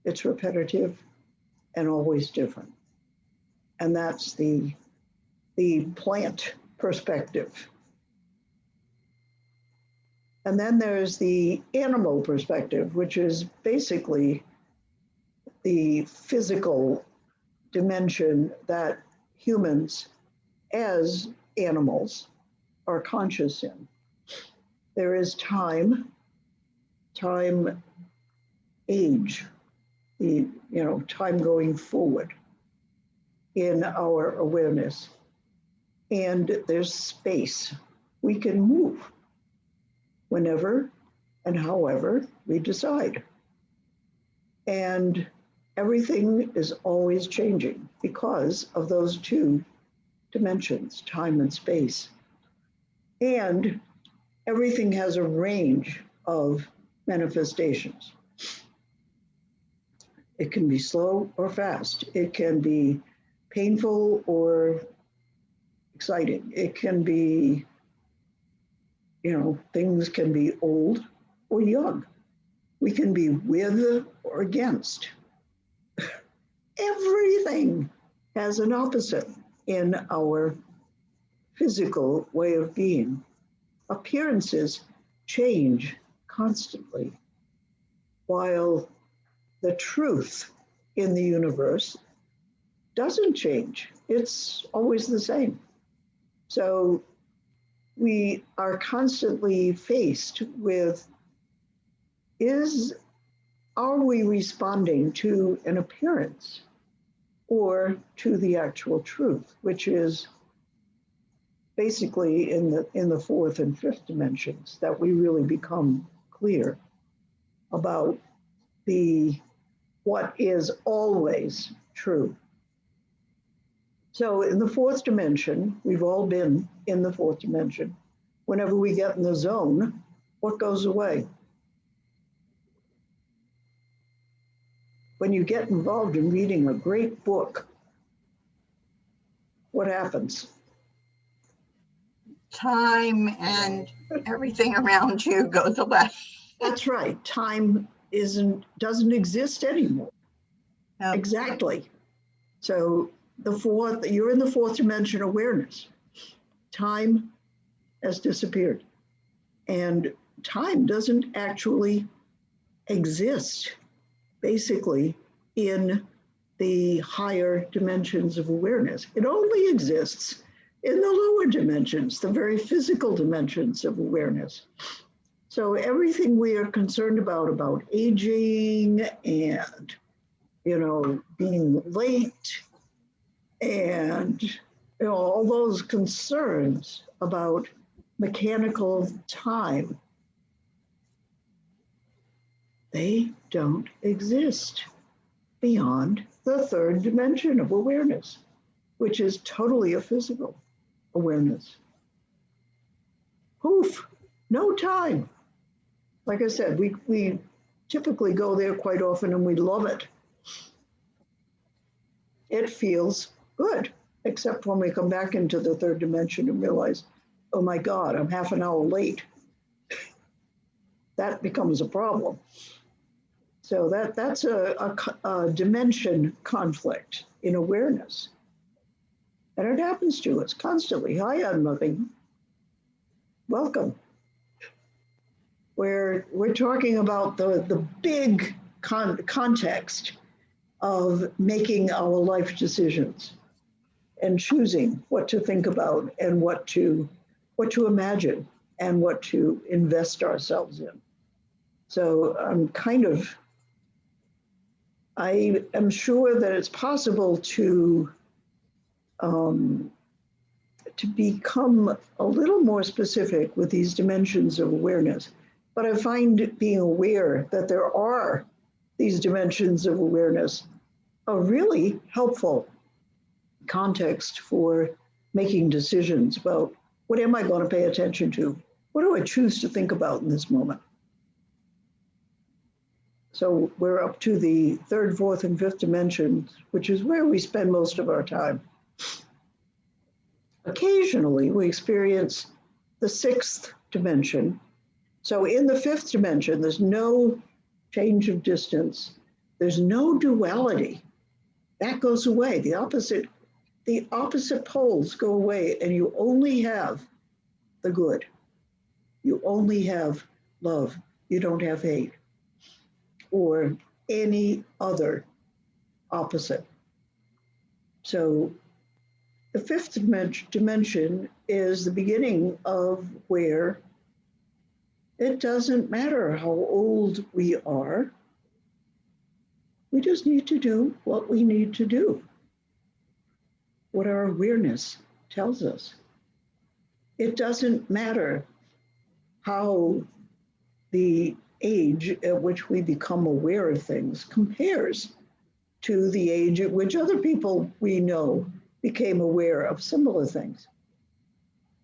It's repetitive and always different. And that's the plant perspective. And then there's the animal perspective, which is basically the physical dimension that humans as animals are conscious in. There is time, age, time going forward in our awareness. And there's space. We can move whenever and however we decide. And everything is always changing because of those two dimensions, time and space. And everything has a range of manifestations. It can be slow or fast. It can be painful or exciting. It can be, things can be old or young. We can be with or against. Everything has an opposite in our physical way of being. Appearances change constantly, while the truth in the universe doesn't change. It's always the same. So we are constantly faced with, are we responding to an appearance or to the actual truth, which is basically in the fourth and fifth dimensions that we really become clear about what is always true. So in the fourth dimension, we've all been in the fourth dimension. Whenever we get in the zone, what goes away? When you get involved in reading a great book, what happens? Time and everything around you goes away. That's right. Time doesn't exist anymore. Yep. Exactly. So you're in the fourth dimension awareness. Time has disappeared. And time doesn't actually exist, basically, in the higher dimensions of awareness. It only exists in the lower dimensions, the very physical dimensions of awareness. So everything we are concerned about aging and, being late and, all those concerns about mechanical time, they don't exist beyond the third dimension of awareness, which is totally a physical awareness. Poof, no time. Like I said, we typically go there quite often and we love it. It feels good, except when we come back into the third dimension and realize, oh my God, I'm half an hour late. That becomes a problem. So that's a dimension conflict in awareness. And it happens to us constantly. Hi, I'm loving. Welcome. We're talking about the big context of making our life decisions and choosing what to think about and what to imagine and what to invest ourselves in. So I am sure that it's possible to become a little more specific with these dimensions of awareness. But I find being aware that there are these dimensions of awareness a really helpful context for making decisions about what am I going to pay attention to? What do I choose to think about in this moment? So we're up to the third, fourth, and fifth dimensions, which is where we spend most of our time. Occasionally, we experience the sixth dimension. So in the fifth dimension, there's no change of distance. There's no duality. That goes away. The opposite poles go away, and you only have the good. You only have love. You don't have hate or any other opposite. So the fifth dimension is the beginning of where it doesn't matter how old we are. We just need to do what we need to do, what our awareness tells us. It doesn't matter how the age at which we become aware of things compares to the age at which other people we know became aware of similar things.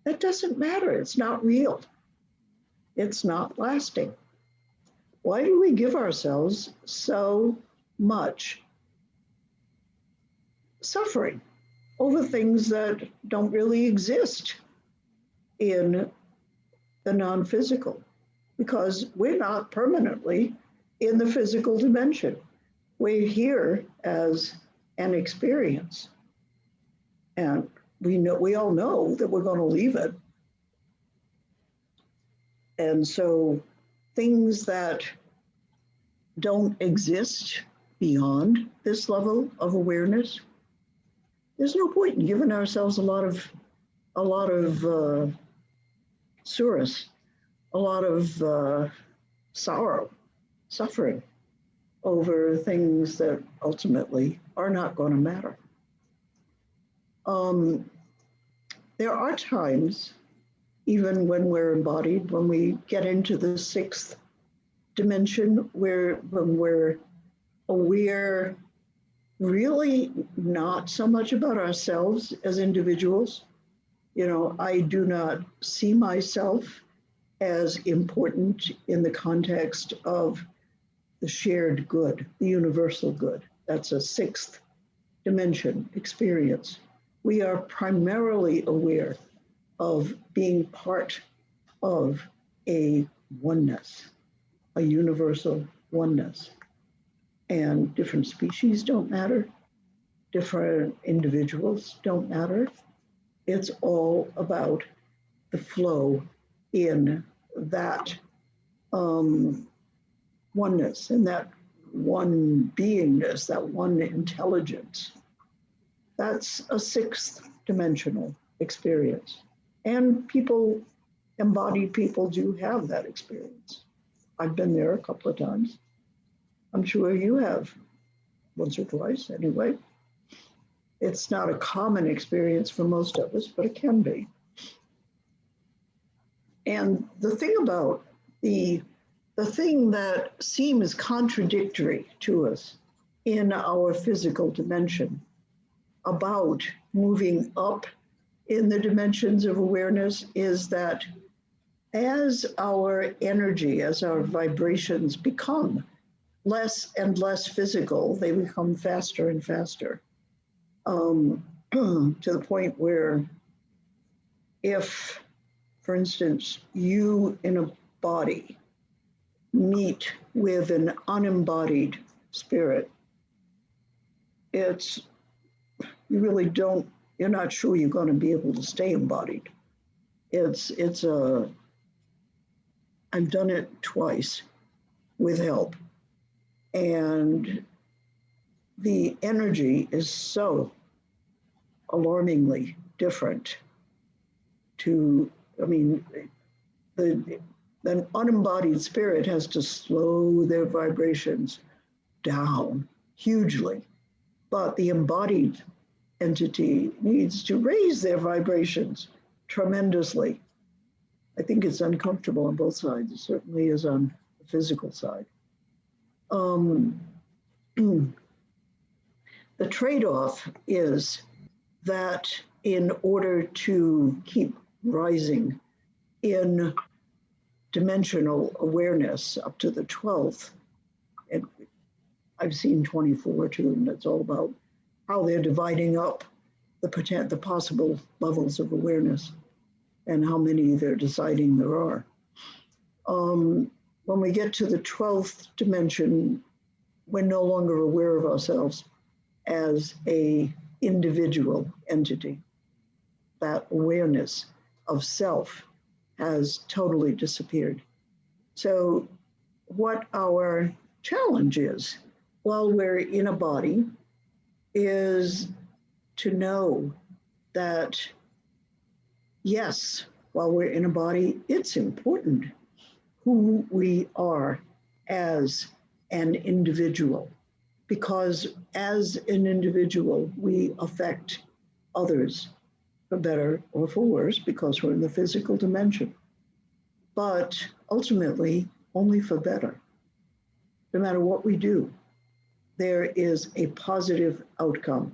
That doesn't matter. It's not real. It's not lasting. Why do we give ourselves so much suffering over things that don't really exist in the non-physical? Because we're not permanently in the physical dimension. We're here as an experience. And we all know that we're going to leave it. And so things that don't exist beyond this level of awareness, there's no point in giving ourselves a lot of surus, a lot of sorrow, suffering over things that ultimately are not going to matter. There are times, even when we're embodied, when we get into the sixth dimension, when we're aware really not so much about ourselves as individuals. You know, I do not see myself as important in the context of the shared good, the universal good. That's a sixth dimension experience. We are primarily aware of being part of a oneness, a universal oneness. And different species don't matter. Different individuals don't matter. It's all about the flow in that oneness, and that one beingness, that one intelligence. That's a sixth dimensional experience. And people, embodied people, do have that experience. I've been there a couple of times. I'm sure you have, once or twice anyway. It's not a common experience for most of us, but it can be. And the thing about the thing that seems contradictory to us in our physical dimension about moving up in the dimensions of awareness is that as our energy, as our vibrations become less and less physical, they become faster and faster, to the point where if, for instance, you in a body meet with an unembodied spirit, you really don't, you're not sure you're going to be able to stay embodied. I've done it twice with help. And the energy is so alarmingly different the unembodied spirit has to slow their vibrations down hugely, but the embodied entity needs to raise their vibrations tremendously. I think it's uncomfortable on both sides. It certainly is on the physical side. The trade-off is that in order to keep rising in dimensional awareness up to the 12th, and I've seen 24 too, and it's all about how they're dividing up the possible levels of awareness and how many they're deciding there are. When we get to the 12th dimension, we're no longer aware of ourselves as a individual entity. That awareness of self has totally disappeared. So what our challenge is while we're in a body is to know that, yes, while we're in a body, it's important who we are as an individual, because as an individual, we affect others for better or for worse because we're in the physical dimension, but ultimately only for better. No matter what we do, there is a positive outcome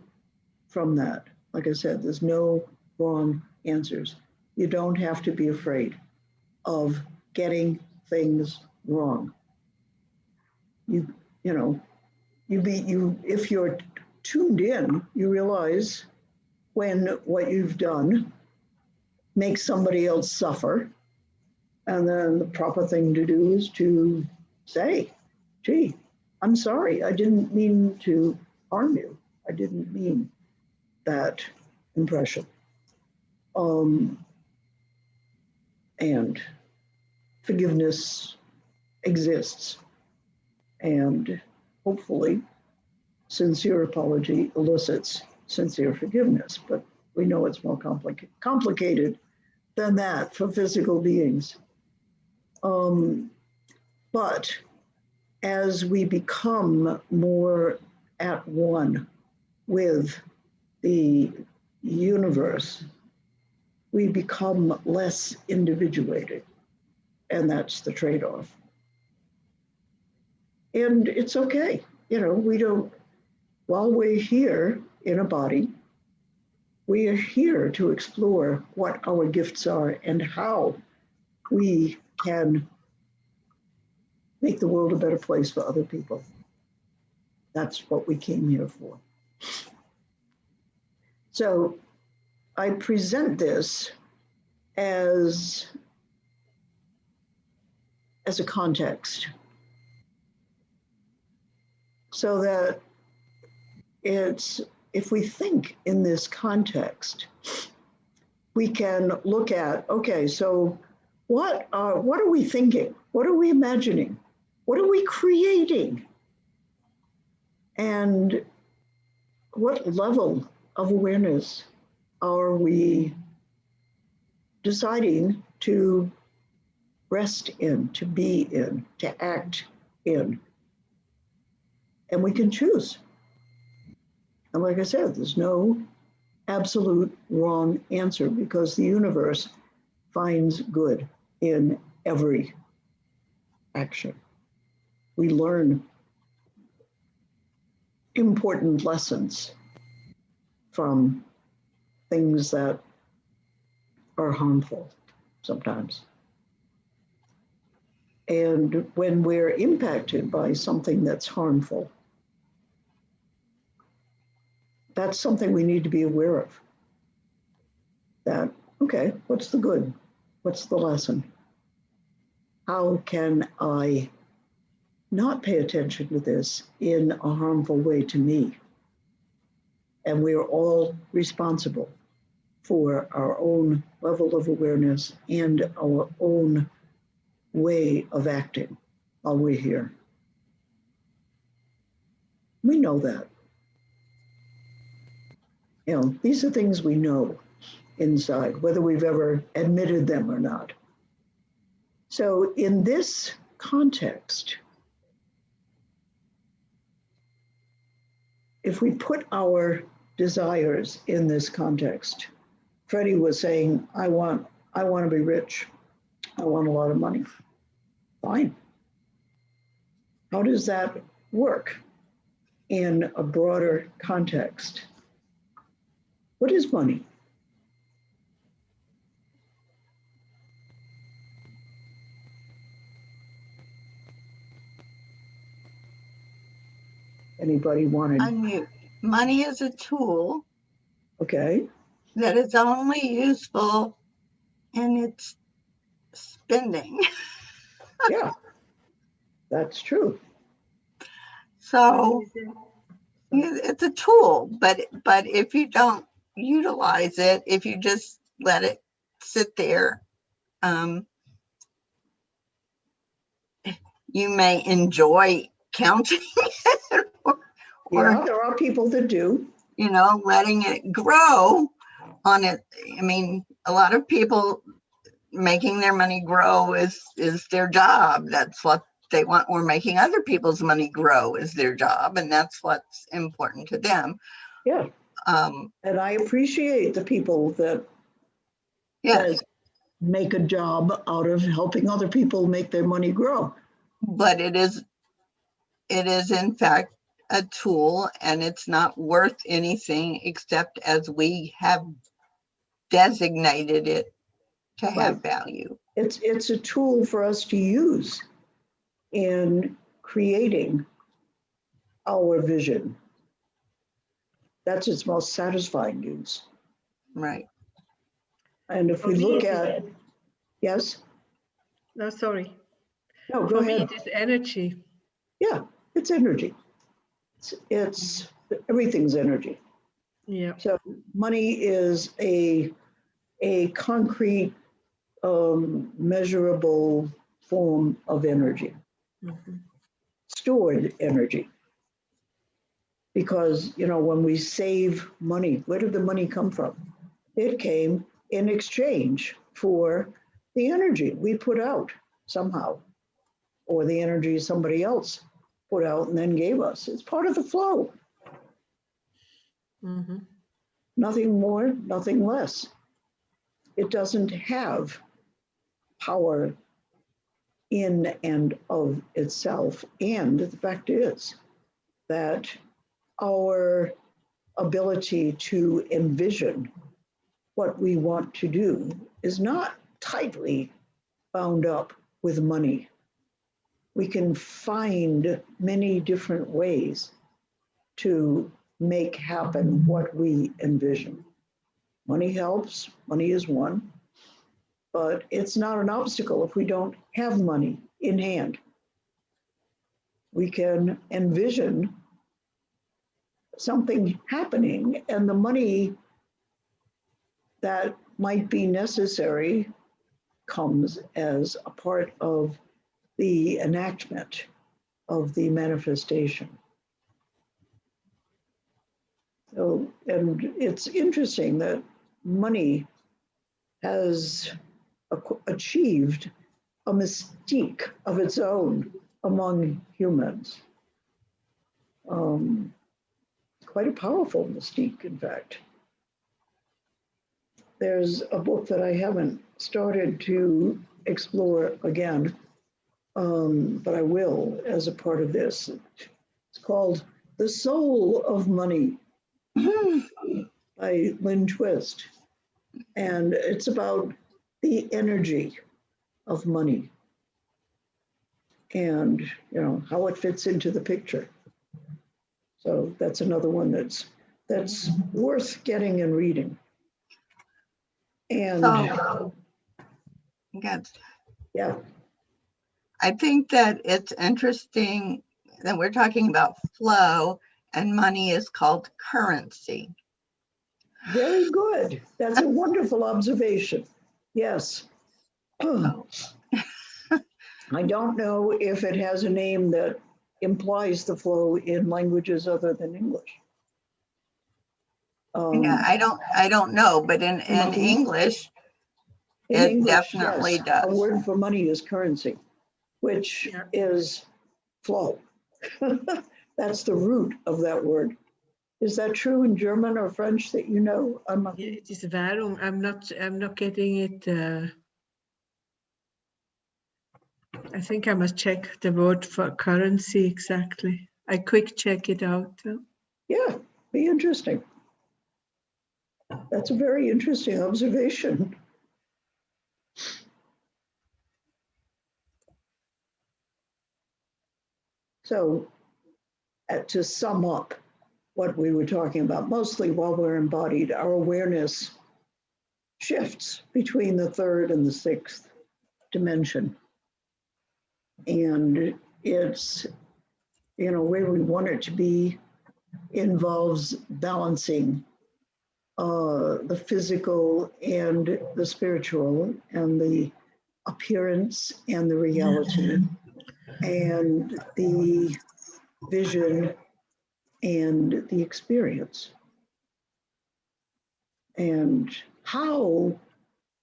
from that. Like I said, there's no wrong answers. You don't have to be afraid of getting things wrong. If you're tuned in, you realize when what you've done makes somebody else suffer. And then the proper thing to do is to say, gee, I'm sorry, I didn't mean to harm you. I didn't mean that impression. And forgiveness exists. And hopefully, sincere apology elicits sincere forgiveness. But we know it's more complicated than that for physical beings. But as we become more at one with the universe, we become less individuated, and that's the trade-off. And it's okay, while we're here in a body, we are here to explore what our gifts are and how we can make the world a better place for other people. That's what we came here for. So I present this as a context so that if we think in this context, we can look at, okay, so what are we thinking? What are we imagining? What are we creating? And what level of awareness are we deciding to rest in, to be in, to act in? And we can choose. And like I said, there's no absolute wrong answer because the universe finds good in every action. We learn important lessons from things that are harmful sometimes. And when we're impacted by something that's harmful, that's something we need to be aware of. That, okay, what's the good? What's the lesson? How can I not pay attention to this in a harmful way to me? And we're all responsible for our own level of awareness and our own way of acting while we're here. We know that. These are things we know inside, whether we've ever admitted them or not. So in this context, if we put our desires in this context, Freddie was saying, I want to be rich. I want a lot of money. Fine. How does that work in a broader context? What is money? Anybody wanted? Unmute. Money is a tool Okay. that is only useful in its spending. Yeah, that's true. So it's a tool, but if you don't utilize it, if you just let it sit there, you may enjoy counting it or, Yeah, there are people that do. letting it grow on it. I mean, a lot of people making their money grow is their job. That's what they want, or making other people's money grow is their job, and that's what's important to them. Yeah. And I appreciate the people that make a job out of helping other people make their money grow. But it is in fact a tool, and it's not worth anything except as we have designated it to have value. It's a tool for us to use in creating our vision. That's its most satisfying use. Right. And if we look at, yes? No, sorry. No, go ahead. For me, it is energy. Yeah, it's energy. It's everything's energy. Yeah. So money is a concrete, measurable form of energy, stored energy. Because, when we save money, where did the money come from? It came in exchange for the energy we put out somehow, or the energy somebody else put out and then gave us. It's part of the flow. Nothing more, nothing less. It doesn't have power in and of itself. And the fact is that our ability to envision what we want to do is not tightly bound up with money. We can find many different ways to make happen what we envision. Money helps, money is one, but it's not an obstacle if we don't have money in hand. We can envision something happening, and the money that might be necessary comes as a part of the enactment of the manifestation. So, and it's interesting that money has achieved a mystique of its own among humans. Quite a powerful mystique, in fact. There's a book that I haven't started to explore again, but I will as a part of this. It's called The Soul of Money by Lynn Twist. And it's about the energy of money and, how it fits into the picture. So that's another one that's worth getting and reading. And yeah, I think that it's interesting that we're talking about flow, and money is called currency. Very good. That's a wonderful observation. Yes. I don't know if it has a name that implies the flow in languages other than English. Yeah, I don't know, but in English, it definitely does. A word for money is currency, which is flow. That's the root of that word. Is that true in German or French that you know? It is Währung. I'm not getting it. I think I must check the word for currency exactly. I quick check it out. Yeah, be interesting. That's a very interesting observation. So, to sum up what we were talking about, mostly while we're embodied, our awareness shifts between the third and the sixth dimension. And it's, where we want it to be involves balancing the physical and the spiritual, and the appearance and the reality, and the vision and the experience. And how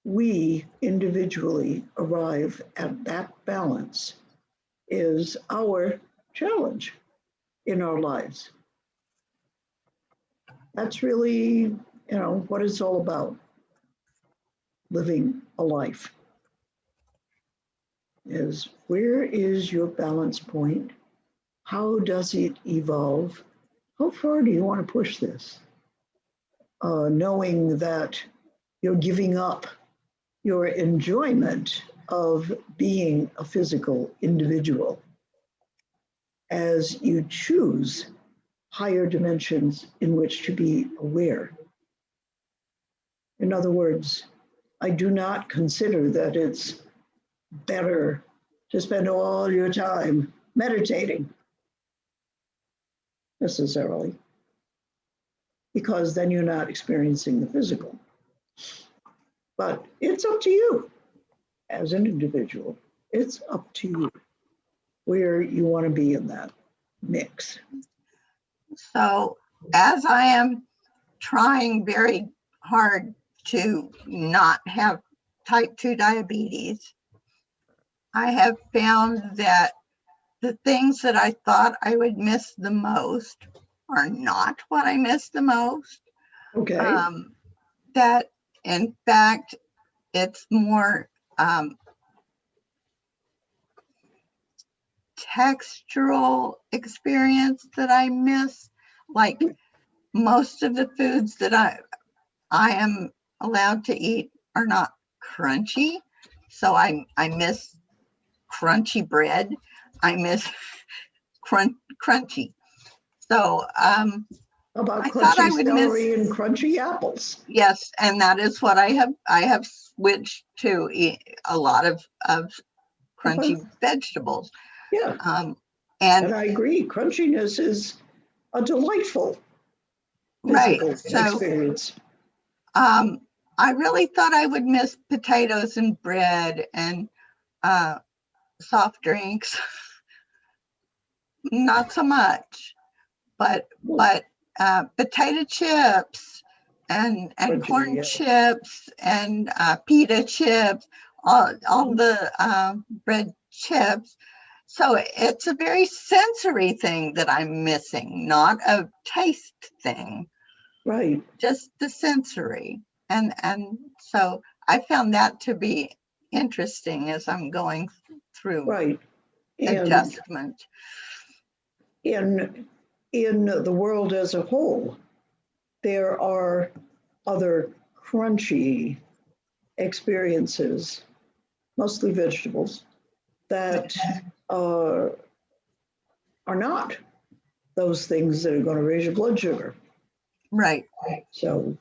we individually arrive at that balance is our challenge in our lives. That's really, what it's all about, living a life. Is where is your balance point? How does it evolve? How far do you want to push this? Knowing that you're giving up your enjoyment of being a physical individual as you choose higher dimensions in which to be aware. In other words, I do not consider that it's better to spend all your time meditating necessarily, because then you're not experiencing the physical. But it's up to you as an individual. It's up to you where you want to be in that mix. So as I am trying very hard to not have type 2 diabetes, I have found that the things that I thought I would miss the most are not what I miss the most. Okay. That in fact, it's more textural experience that I miss. Like most of the foods that I am allowed to eat are not crunchy. So I miss crunchy bread. I miss crunchy. So About I thought I crunchy would celery miss, and crunchy apples. yes, and that is what I have switched to eat a lot of crunchy vegetables. Yeah, And and I agree. Crunchiness is a delightful physical right, so experience. I really thought I would miss potatoes and bread and soft drinks. Not so much, but potato chips and Crunchy, corn yeah. chips and pita chips, all the bread chips. So it's a very sensory thing that I'm missing, not a taste thing, Right, just the sensory. And so I found that to be interesting as I'm going through right. And adjustment. in the world as a whole, there are other crunchy experiences, mostly vegetables, that are not those things that are going to raise your blood sugar. Right. So,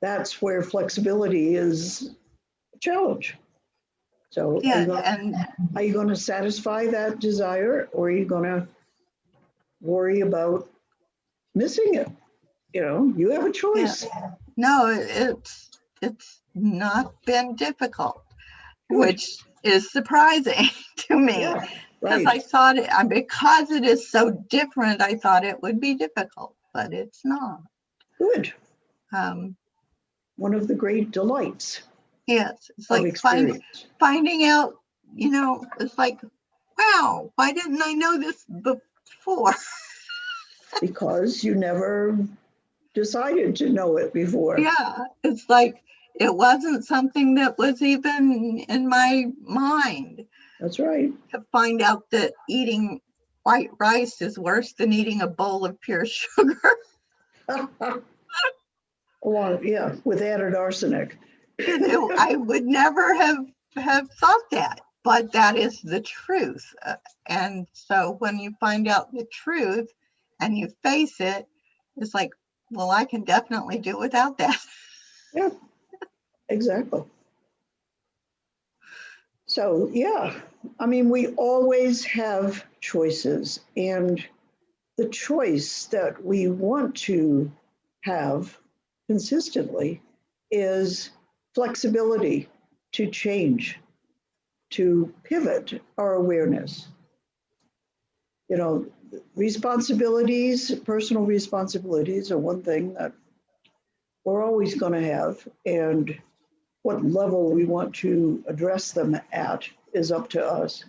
that's where flexibility is a challenge. So Yeah, are you going to satisfy that desire, or are you going to worry about missing it? You have a choice. no, it's not been difficult, which is surprising to me, Yeah, because right. I thought because it is so different, I thought it would be difficult, but it's not. Good. Um, One of the great delights yes, it's of like experience. finding out, it's like, wow, why didn't I know this before? Because you never decided to know it before. Yeah, it's like it wasn't something that was even in my mind. That's right. To find out that eating white rice is worse than eating a bowl of pure sugar. Yeah, with added arsenic. I would never have thought that. but that is the truth. And so when you find out the truth and you face it, it's like, well, I can definitely do without that. Yeah, exactly. So, yeah, I mean, we always have choices, and the choice that we want to have consistently is flexibility to change, to pivot our awareness. You know, responsibilities, personal responsibilities are one thing that we're always going to have, and what level we want to address them at is up to us.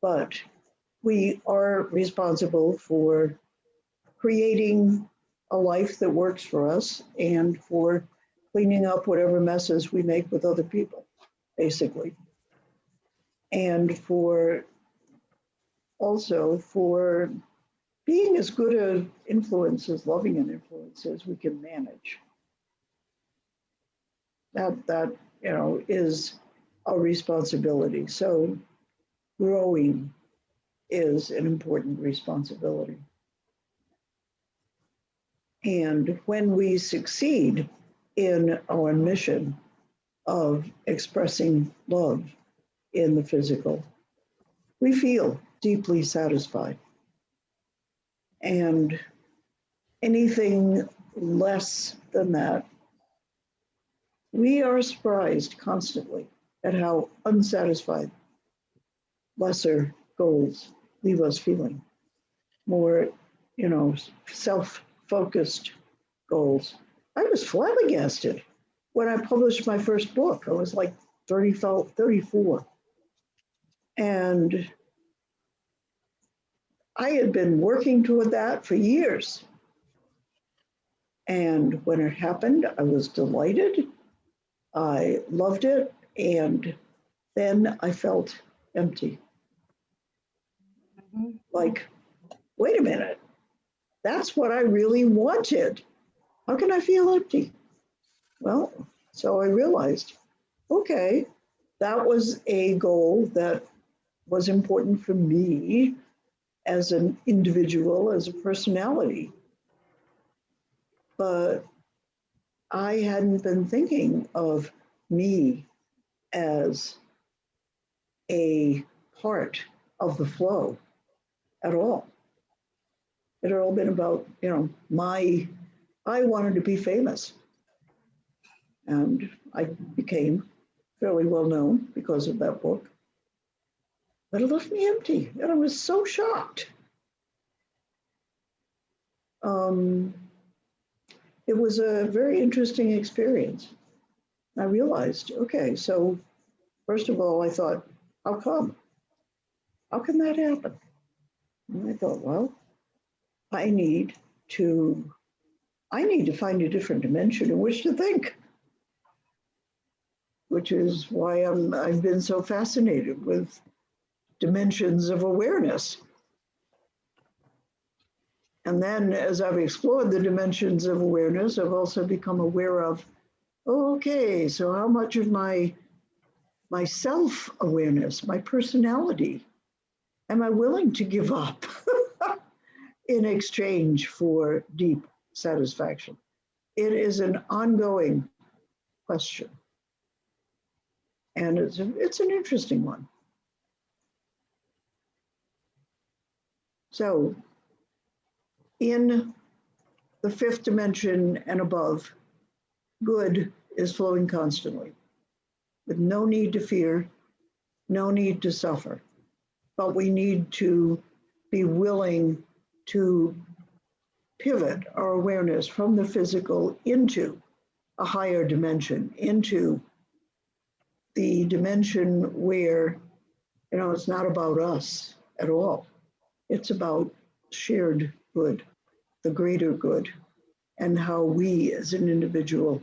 But we are responsible for creating a life that works for us and for cleaning up whatever messes we make with other people, basically. And for also for being as good an influence, as loving an influence as we can manage. That is a responsibility. So growing is an important responsibility. And when we succeed in our mission of expressing love in the physical, we feel deeply satisfied. And anything less than that, we are surprised constantly at how unsatisfied lesser goals leave us feeling. More, self-focused goals. I was flabbergasted when I published my first book. I was like 34. And I had been working toward that for years. And when it happened, I was delighted. I loved it. And then I felt empty. Like, wait a minute, that's what I really wanted. How can I feel empty? Well, so I realized, okay, that was a goal that was important for me as an individual, as a personality. But I hadn't been thinking of me as a part of the flow at all. It had all been about, I wanted to be famous. And I became fairly well known because of that book. But it left me empty, and I was so shocked. It was a very interesting experience. I realized, okay, so first of all, I thought, how come? How can that happen? And I thought, well, I need to find a different dimension in which to think, which is why I've been so fascinated with dimensions of awareness. And then as I've explored the dimensions of awareness, I've also become aware of, okay, so how much of my self-awareness, my personality, am I willing to give up in exchange for deep satisfaction? It is an ongoing question. And it's an interesting one. So in the fifth dimension and above, good is flowing constantly with no need to fear, no need to suffer. But we need to be willing to pivot our awareness from the physical into a higher dimension, into the dimension where, it's not about us at all. It's about shared good, the greater good, and how we as an individual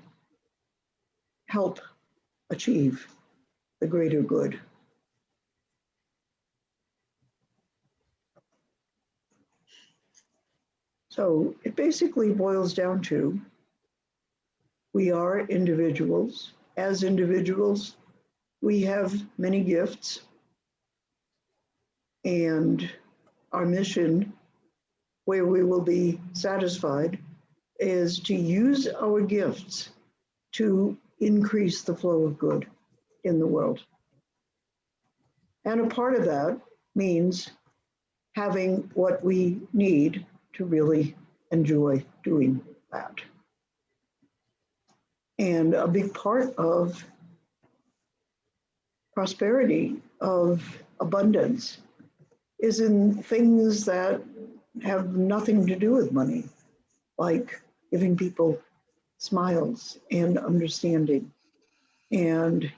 help achieve the greater good. So it basically boils down to, we are individuals. As individuals, we have many gifts, And our mission, where we will be satisfied, is to use our gifts to increase the flow of good in the world. And a part of that means having what we need to really enjoy doing that. And a big part of prosperity, of abundance, is in things that have nothing to do with money, like giving people smiles and understanding and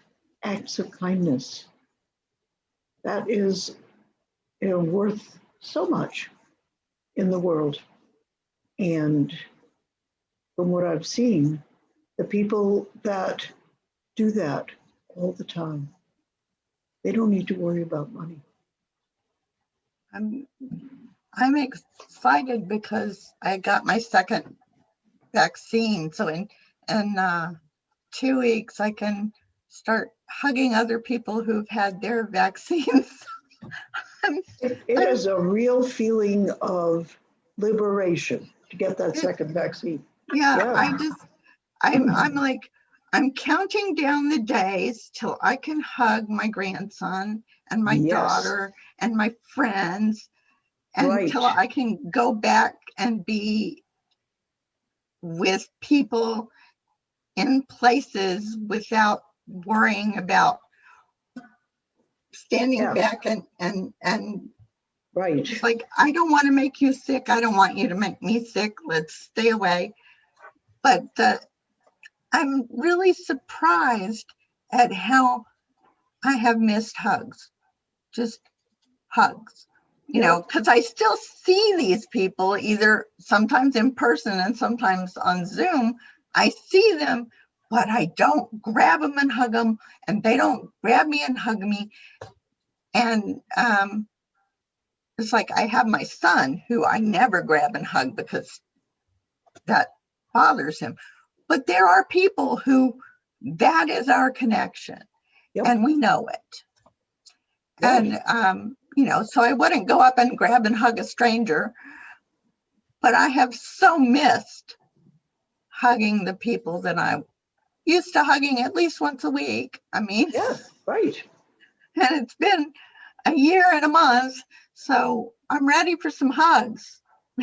acts of kindness. That is, worth so much in the world. And from what I've seen, the people that do that all the time, they don't need to worry about money. I'm excited because I got my second vaccine. So in 2 weeks, I can start hugging other people who've had their vaccines. It is a real feeling of liberation to get that second vaccine. Yeah. I'm like, I'm counting down the days till I can hug my grandson and my daughter and my friends, and until I can go back and be with people in places without worrying about standing back and it's like, I don't want to make you sick. I don't want you to make me sick. Let's stay away. But I'm really surprised at how I have missed hugs, just hugs, you know, because I still see these people either sometimes in person and sometimes on Zoom. I see them, but I don't grab them and hug them, and they don't grab me and hug me. And it's like I have my son who I never grab and hug because that bothers him. But there are people who that is our connection, and we know it. And, you know, so I wouldn't go up and grab and hug a stranger, but I have so missed hugging the people that I used to hugging at least once a week. I mean, and it's been a year and a month, so I'm ready for some hugs.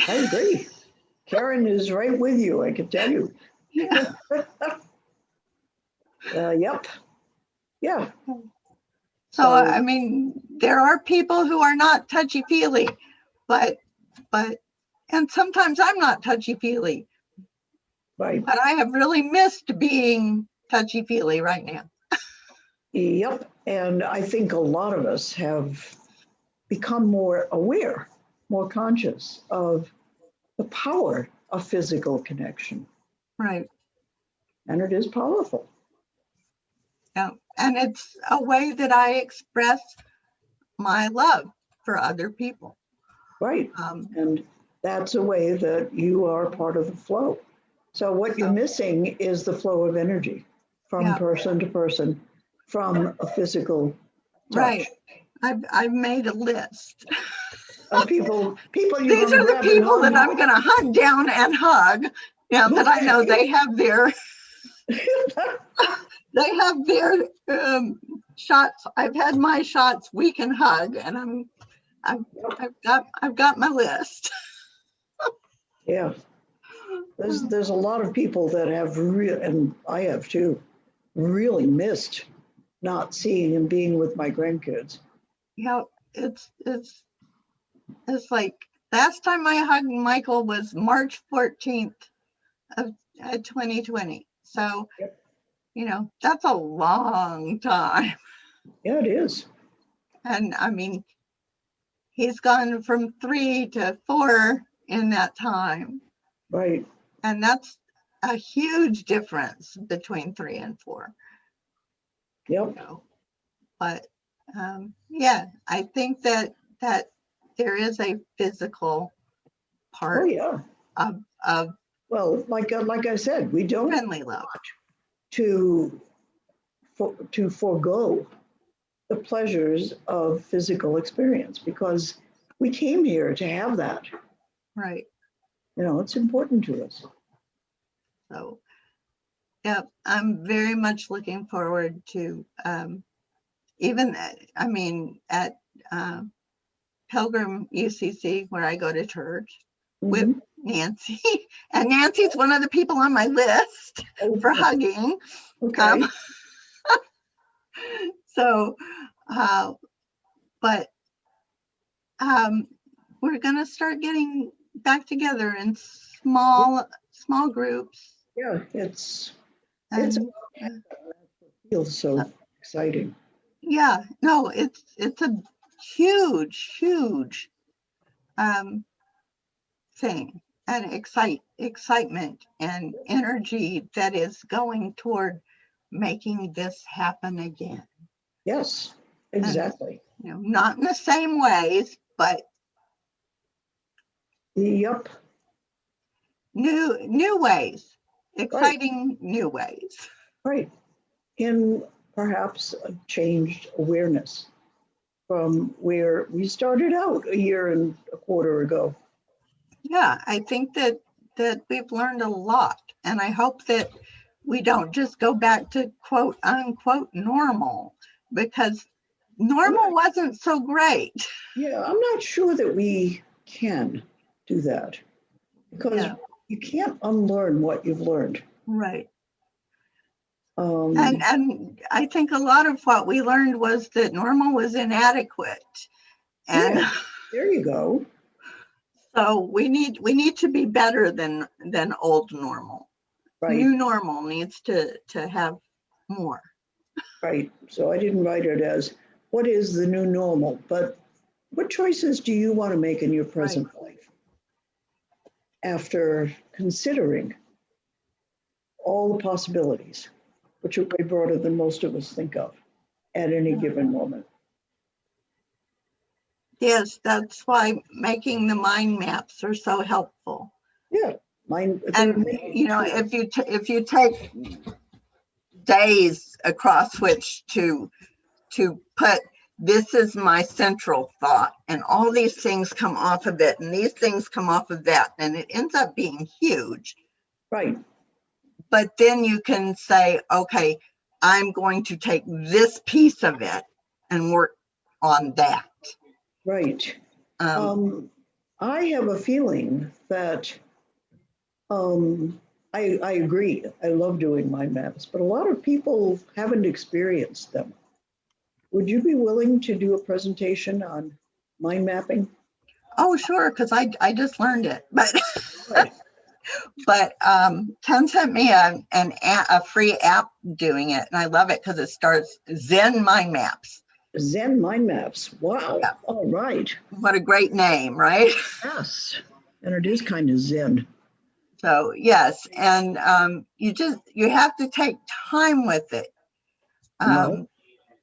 I agree. Karen is right with you, I can tell you. Yeah. Yeah. So, I mean, there are people who are not touchy-feely, but, and sometimes I'm not touchy-feely. Right. But I have really missed being touchy-feely right now. Yep. And I think a lot of us have become more aware, more conscious of the power of physical connection. Right. And it is powerful. Yeah. And it's a way that I express my love for other people. Right. And that's a way that you are part of the flow. So what you're missing is the flow of energy from person to person, from a physical touch. Right. I've made a list. Of people you These are the people that I'm going to hunt down and hug. Yeah, that I know they have their shots. I've had my shots. We can hug, and I've got my list. Yeah, there's a lot of people that have and I have too, really missed not seeing and being with my grandkids. Yeah, it's like last time I hugged Michael was March 14th of 2020. So, you know, that's a long time. Yeah, it is. And I mean, he's gone from 3 to 4 in that time. Right. And that's a huge difference between 3 and 4. Yep. But yeah, I think that there is a physical part of well, like I said, we don't friendly love to forego the pleasures of physical experience, because we came here to have that. Right. You know, it's important to us. So, yeah, I'm very much looking forward to even, I mean, at Pilgrim UCC, where I go to church with Mhm. Nancy, and Nancy's one of the people on my list Oh, for hugging. okay. So, but we're going to start getting back together in small groups. Yeah, it's And feels so exciting. yeah, no, it's a huge thing, and excitement and energy that is going toward making this happen again. Yes, exactly. And, you know, not in the same ways, but Yep. new ways, exciting new ways. Right. In perhaps a changed awareness from where we started out a year and a quarter ago. Yeah, I think that we've learned a lot, and I hope that we don't just go back to quote unquote normal, because normal wasn't so great. Yeah, I'm not sure that we can do that, because Yeah, you can't unlearn what you've learned. right. Um, And I think a lot of what we learned was that normal was inadequate, and yeah, there you go. so we need to be better than old normal. Right, New normal needs to have more. right. So I didn't write it as what is the new normal, but what choices do you want to make in your present life after considering all the possibilities, which are way broader than most of us think of at any given moment. Yes, that's why making the mind maps are so helpful. Yeah, mine. And you know, if you take days across which to put, this is my central thought, and all these things come off of it, and these things come off of that, and it ends up being huge. Right. But then you can say, okay, I'm going to take this piece of it and work on that. Right. I have a feeling that I agree. I love doing mind maps, but a lot of people haven't experienced them. Would you be willing to do a presentation on mind mapping? Oh, sure, because I just learned it, but Right. but Ken sent me a free app doing it, and I love it because it starts Zen Mind Maps. Zen mind maps. Wow. Yeah. All right. What a great name, right? Yes. And it is kind of Zen. So yes, and you have to take time with it. Well,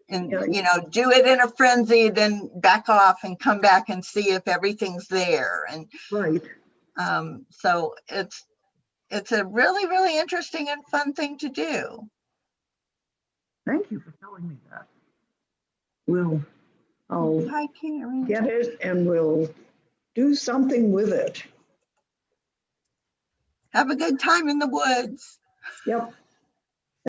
And yeah, you know, do it in a frenzy, then back off and come back and see if everything's there. And right. so it's a really interesting and fun thing to do. Thank you for telling me that. I'll Hi, Karen. get it and we'll do something with it. Have a good time in the woods. Yep.